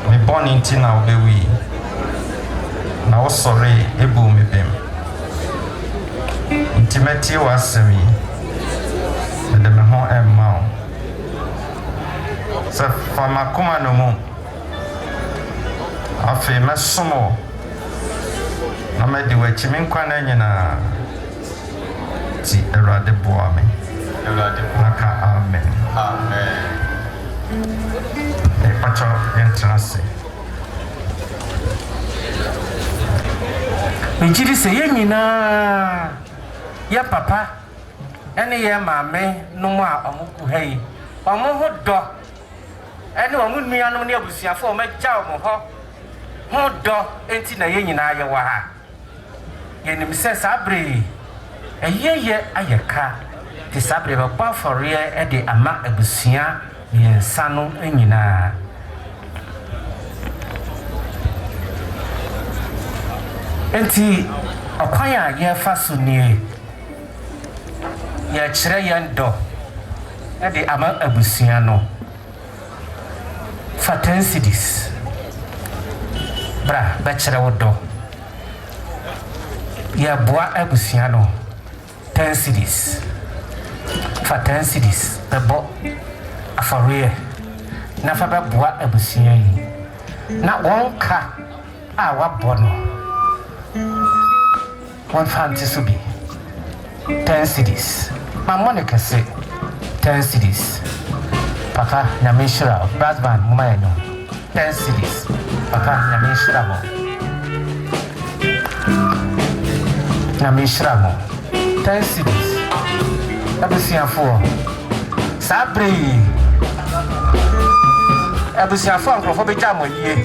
Me boni nti na obewi. Na osore ebu me bem. Intimate wasemi. Ede me ho emma. Sa fama kuma no mu. Afi mesomo. Na me di wachi me nkwa na nyina. Ti erade boa me. Erade Naka amen. Amen. Pacho entrance. Ejiri se ye nyina ya papa ene ye maame no mu a omuku hai omu ho do ene omu nuanom ne abusuafo o magya omu ho do enti na ye nyina ye wa ha ye nim se sabre eyeye ayeka ti sabre ba boafo re e de ama abusua yensa no nyina enti akwan a ye fa so nie ye kyerɛ yɛn dɔ de ama abusua no fa 10 cedis bra bɛkyerɛ wo dɔ ye boa abusua no 10 cedis fa 10 cedis bɛbɔ afɔreɛ na fa bɛboa abusua yi na wɔnka a wabɔ no one fancy subi 10 cedis. My money can say 10 cedis. Papa, Namishra, Brasban, Mumayano. 10 cedis. Papa, Namishra, 10 cedis. Abusia 4. Sabri. Abusia 4 for Bijamo ye.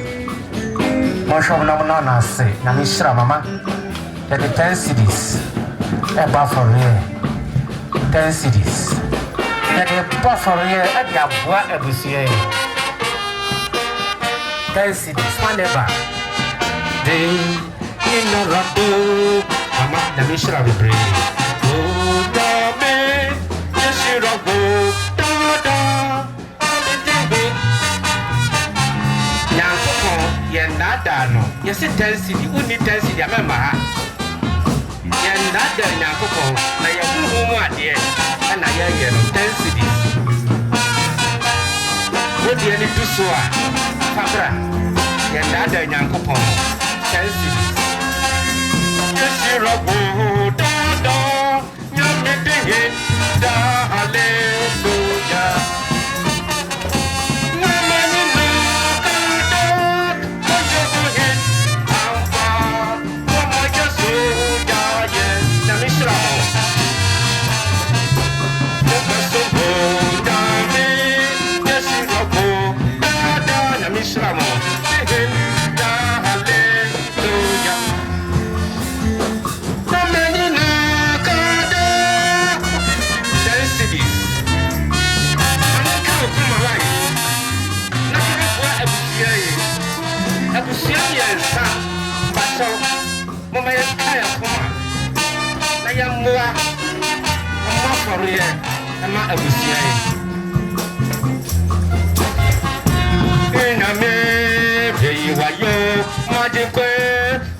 Mosho no say Namishra, Mama. That the 10 cedis. A buffer here. 10 cedis. That a buffer here at the Adwoa Abusia. 10 cedis. Whatever. They in the road. Mama, the mission of the brain. Oh, Dobby. Yes, you don't go. Nada no. Yes, 10 cedis. Who need 10 cedis? I remember. Nada nyakoko na ye hu mu ade na ye no 10 cedis wodi ani du so a fabra ye nada nyakoko 10 cedis yesirobo dodo nyamede da hallelujah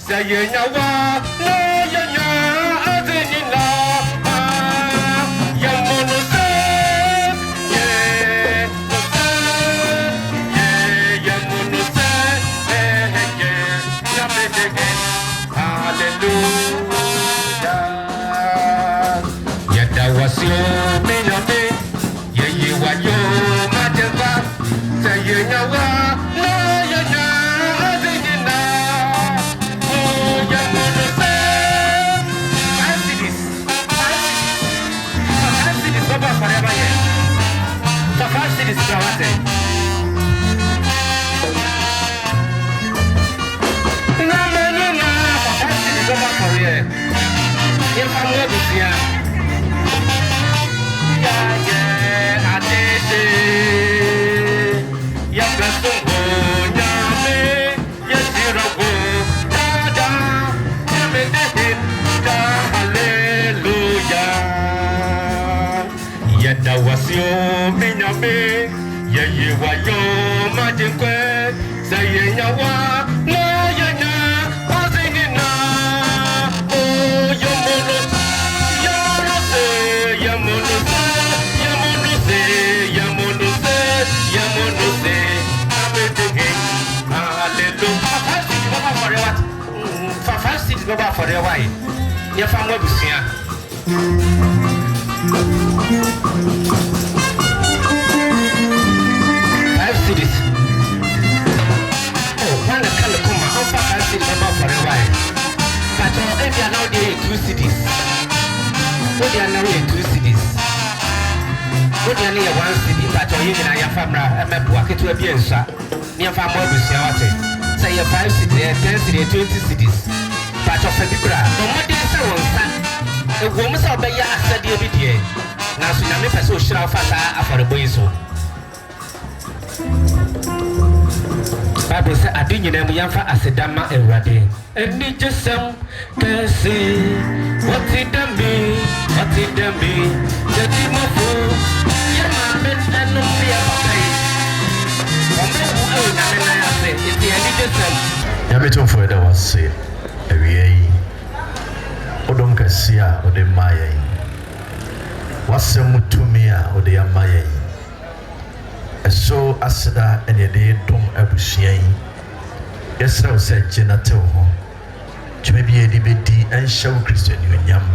Say you know what? No, you know. family busia. Yeah, I did it. Yeah, bless the Lord, Yahweh. Yes, you're a good. Da, yeah, me did. Da, hallelujah. Yeah, that was your minyame. Yeah, you were your magic way. Say, yeah, go back for the way. Your family will see. 5 cities. Oh, one can come out for 5 cities go back for the way. But if you are now there 2 cities, what you are now in 2 cities. What you are near 1 city, but you are in your family. I'm a walk to a piensa. Near family will see what it. Say 5 cities, 10 cities, 20 cities. But of a bigger, no more days are on that. The woman's of the yard said the other day. Now, so you make a social fata for the boys. Bible said, I didn't know young for as a dama and ready. And need just some can see what it done be, what it done be. The team of food, your man and no fear of pain. I say, it's the end of the Yameto for the was say. Ewie odom kasia ode maye wasem tumi a ode amaye eso aseda ene de dom abusuan yesra wo se genate ho tweme bi edi bedi enhyew Kristo ni onyam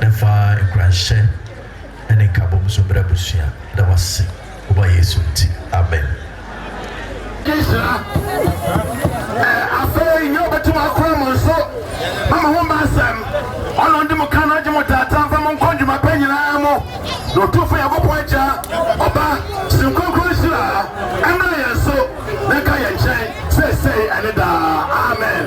na fa ekranhye ene kabom so bra busua da wase oba Yesu ti amen. Afei yo betuma kwam so mama ho basam ono ndimo kana jimo tata fa mo nkonju mapanyina mo do to fa yago poacha oba sinkonkon sira amna yeso na ka ye nchen say anida amen.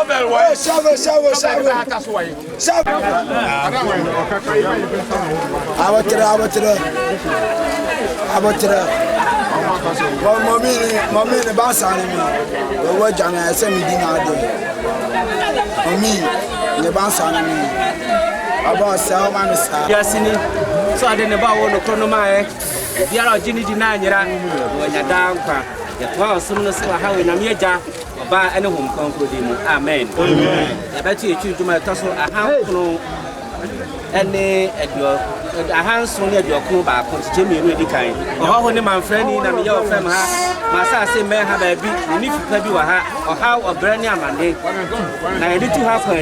shovel way. Shovel. Mommy, the boss on me. The word John, I send me dinner. Mommy, the boss on me. About Salman. Yes, so I didn't about one of Chronomai. The other Ginny Dinara, when you're down, you're some of how in a major or any home concluding. Amen. I bet you choose to my tussle a house and a hands only at your crew by Jimmy really kind. Or when my friend in a your family, my son say, may have a bit, and if you play or how a brand new Monday. I did to have her.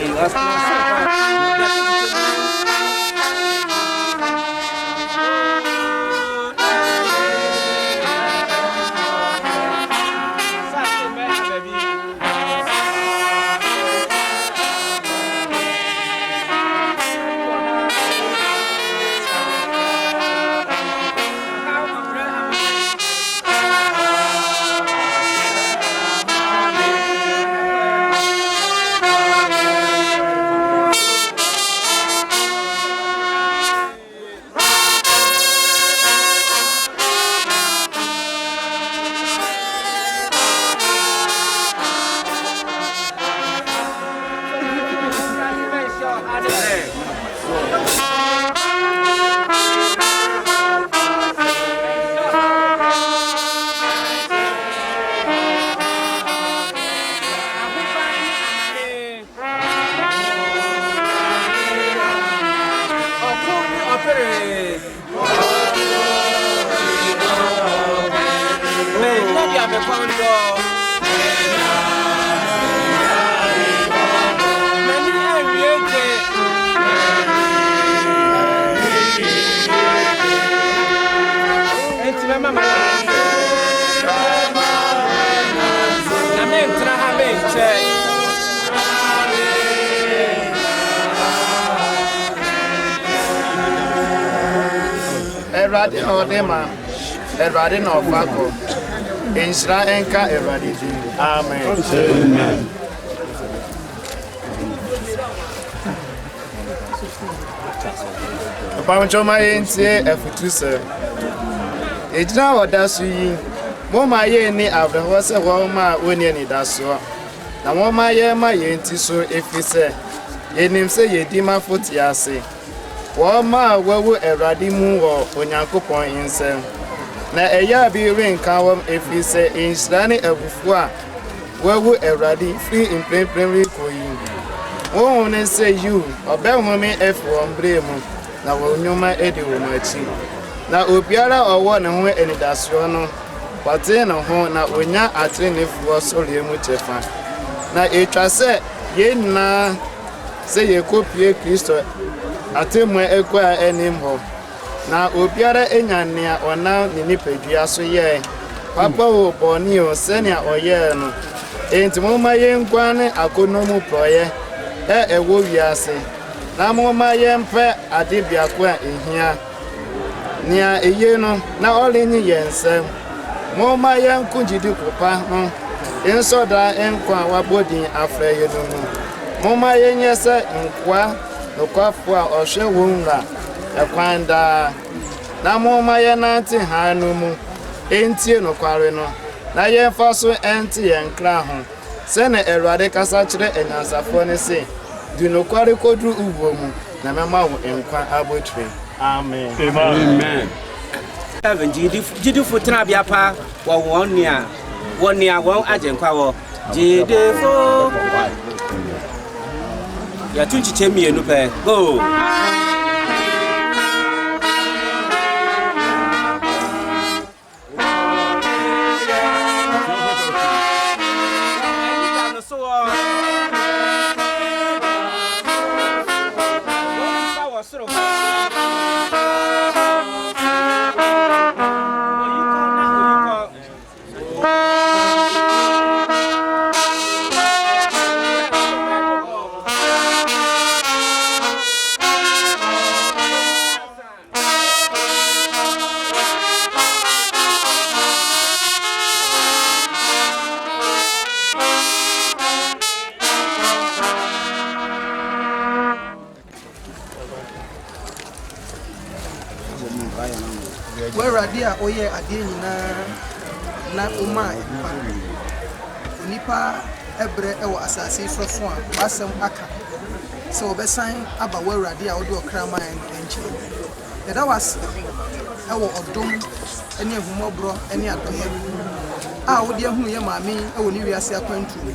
Everybody no dema, everybody no fako. Insra enka everybody. Amen. Amen. Papa choma yentie efutuse. Ejina odasu yi. Mo ma ye ni abreho se ho ma oni ni daso. Na mo ma ye ma yenti so efise. Yenim se yedi ma foti ase. Wama wawu eradi mu wo onyankopon insem na eya bi renka wam efise insrani abufu a wawu eradi free impremprem koyi wo ne say you obehome efu ombre mu na wo nyoma edi wo machi na obiara owo ne ho enidaso no pate no ho na onya atrenefu osore mu chefa na etwa se ye na se ye kopie Kristo atemwe ekwa enimho na obiara enyanea ona ne nipadua so ye papa wo boni o senia oye no entimo ma ye nkwane akonomu proye ewo wiase na mo ma ye mpe adebia kwa ehia nia eye no na olenyi yense mo ma ye nkunjidi kopa no ensoda enkwa wabodi afreye no mo ma ye nyese nkwa okwafu a ohwe wonra ekwanda na moma ye nanti hanu mu entie no kware no na ye fa so enti ye nkra ho se na erade kasa kire enyansafo ne se du no kware kodru uwo mu na mema wo enkwa abotwe amen amen even jidi futna bia pa wo wonia won ajenkwa wo jidi fo ya tunchi chemi enu pe go Where Radia, oh yeah, Adina, not Uma, Nipa, Ebre, or Assassin, so far, Bassam Aka. So, the sign about where Radia would do a crime and chain. That was our Dom, any of Mobro, any other. Ah, would you who your mammy, I will leave you as a country.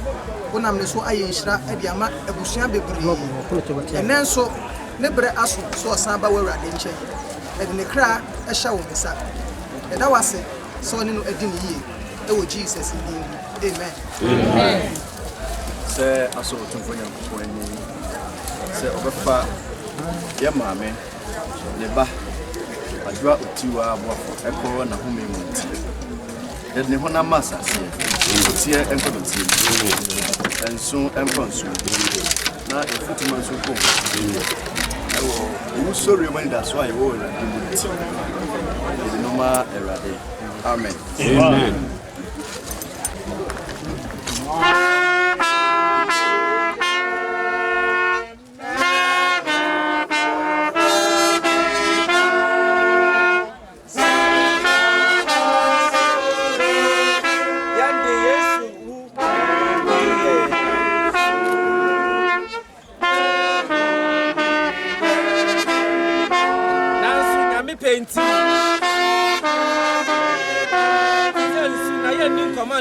When I'm the so I shra at the Ama, a Bushia baby. And then so, never ask so a samba where I didn't change. And in the crack, a shower was up. And that was it. So, no, I didn't hear. Oh, Jesus, amen. Amen. Say, I saw two for you when you say, Obefa, your mammy, Neba, ADWOA OTIWAA BOAFO, Echo, and a home. Then the Hona Massa, here and for the team, and soon and consume. Now, if 40 months ago, I was sorry when that's why I will do it. The normal era day. Amen. Amen.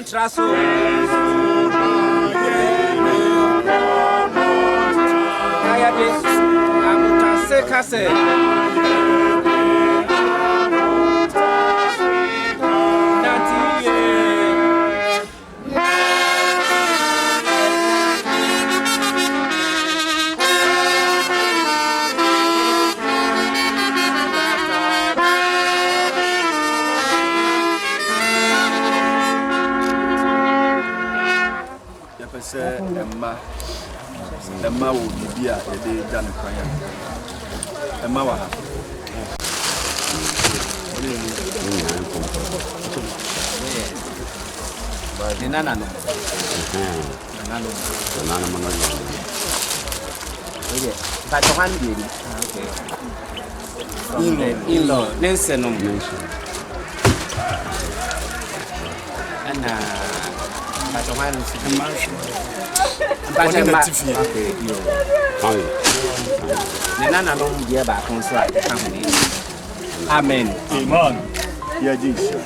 Traso. Kaya de amutase kase. Emma will be a day done crying. Emma, Amen. Amen. Yeah, Jesus.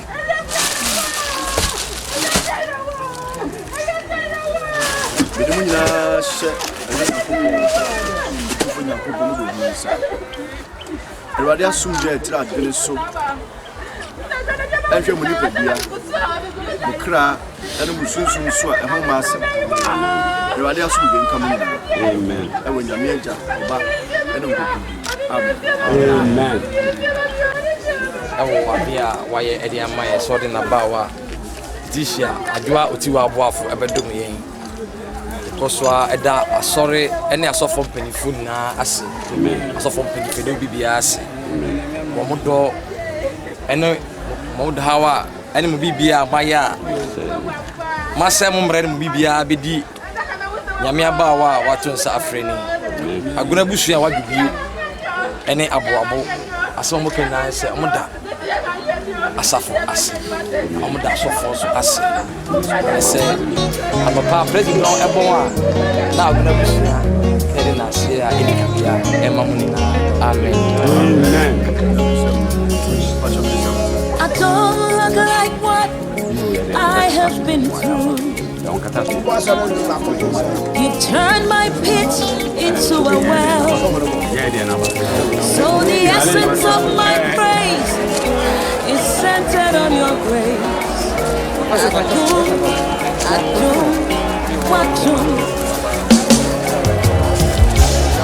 Amen. Why Eddie and my sword in a bower. LETICIA ADWOA OTIWAA BOAFO ebedom yen. Koswa eda asori ene asofo mpanifu na ase. Amen. Asofo mpanifu de bibia ase. Womodo ene modo hawa ene mo bibia maya. Masem mre mo bibia bedi. Nyame abawa wato nsa afreni. Aguna busu ya wadubie ene aboabo. Asomo kenan se omoda asafo ase omoda asofo so ase ese abapa president no ebon a na aguna busia ene na se ya ene kabia emamuni na amen. I don't look like what I have been through. You turned my pit into a well. So the essence of my praise is centered on your grace.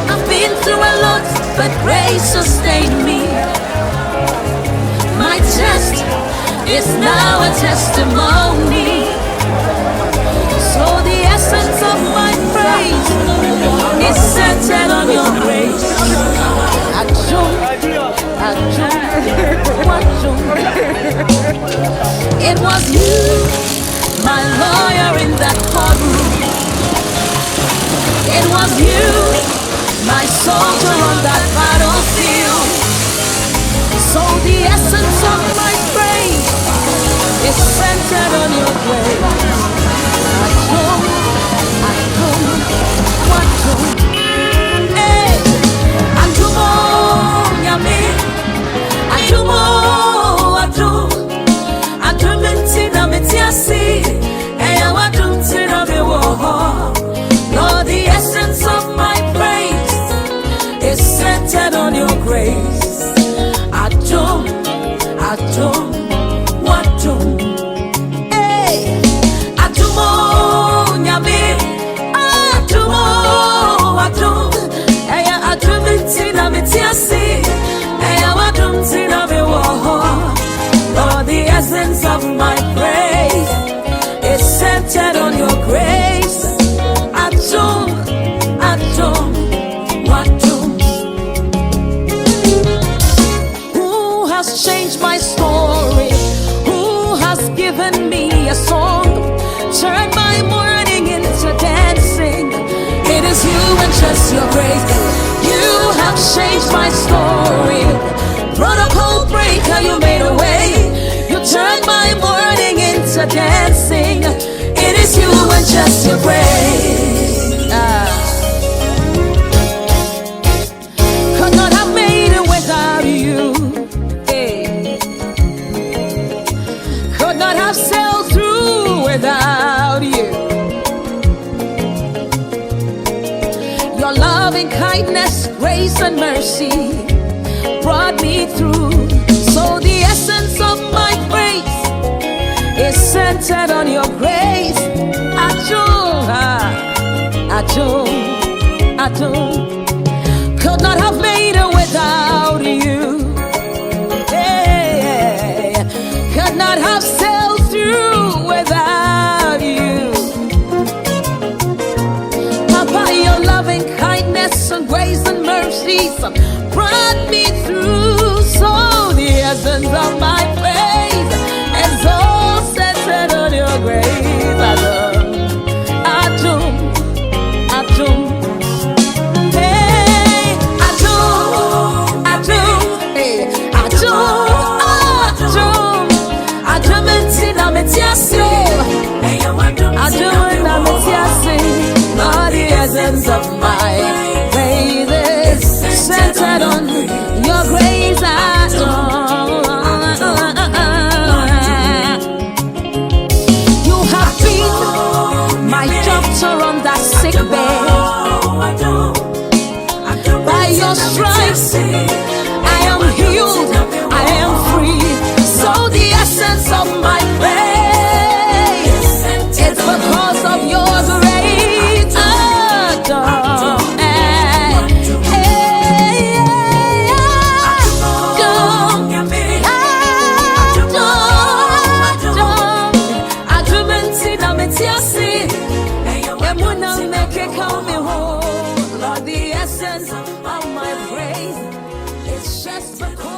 I've been through a lot, but grace sustained me. My test is now a testimony. So the essence of my praise is centered on your grace. It was you, my lawyer in that courtroom. It was you, my soldier on that battlefield. So the is centered on your grace. Lord, the essence of my praise is centered on your grace. Adjobue, Adjobue, hey, Adjobue, Nyame, Adjobue, Adjobue, hey, Adjobue, Tina, Metiasi, hey, Adjobue, Tina, Mewoho. Lord, the essence of my praise is centered on your grace. Adjobue, Adjobue, Adjobue. Who has changed my story? Who has given me a song? Turned my mourning into dancing. It is you and just your grace. You have changed my story. Brought a cold breaker, you made a way. You turned my mourning into dancing. It is you and just your grace. Could not have made it without you. Hey. Could not have sailed through without you. Your loving kindness, grace and mercy brought me through. So the essence of my praise is centered on your grace. Adjobue, Adjobue, Adjobue. Could not have made it without you. Hey, could not have sailed through without you. Papa, your loving kindness and grace and mercies brought me through. So the essence of my praise is all centered on your grace. Adjobue, Adjobue, hey, Adjobue, Adjobue, hey, Adjobue, Adjobue, Adjobue, Tina, Metiasi, Adjobue, Metiasi. Lord, the essence of my praise is centered on your grace. You have been my doctor on that sick bed. By your stripes, I am healed, I am free. So the essence of my praise is because of your grace. Lord, the essence of my praise is just because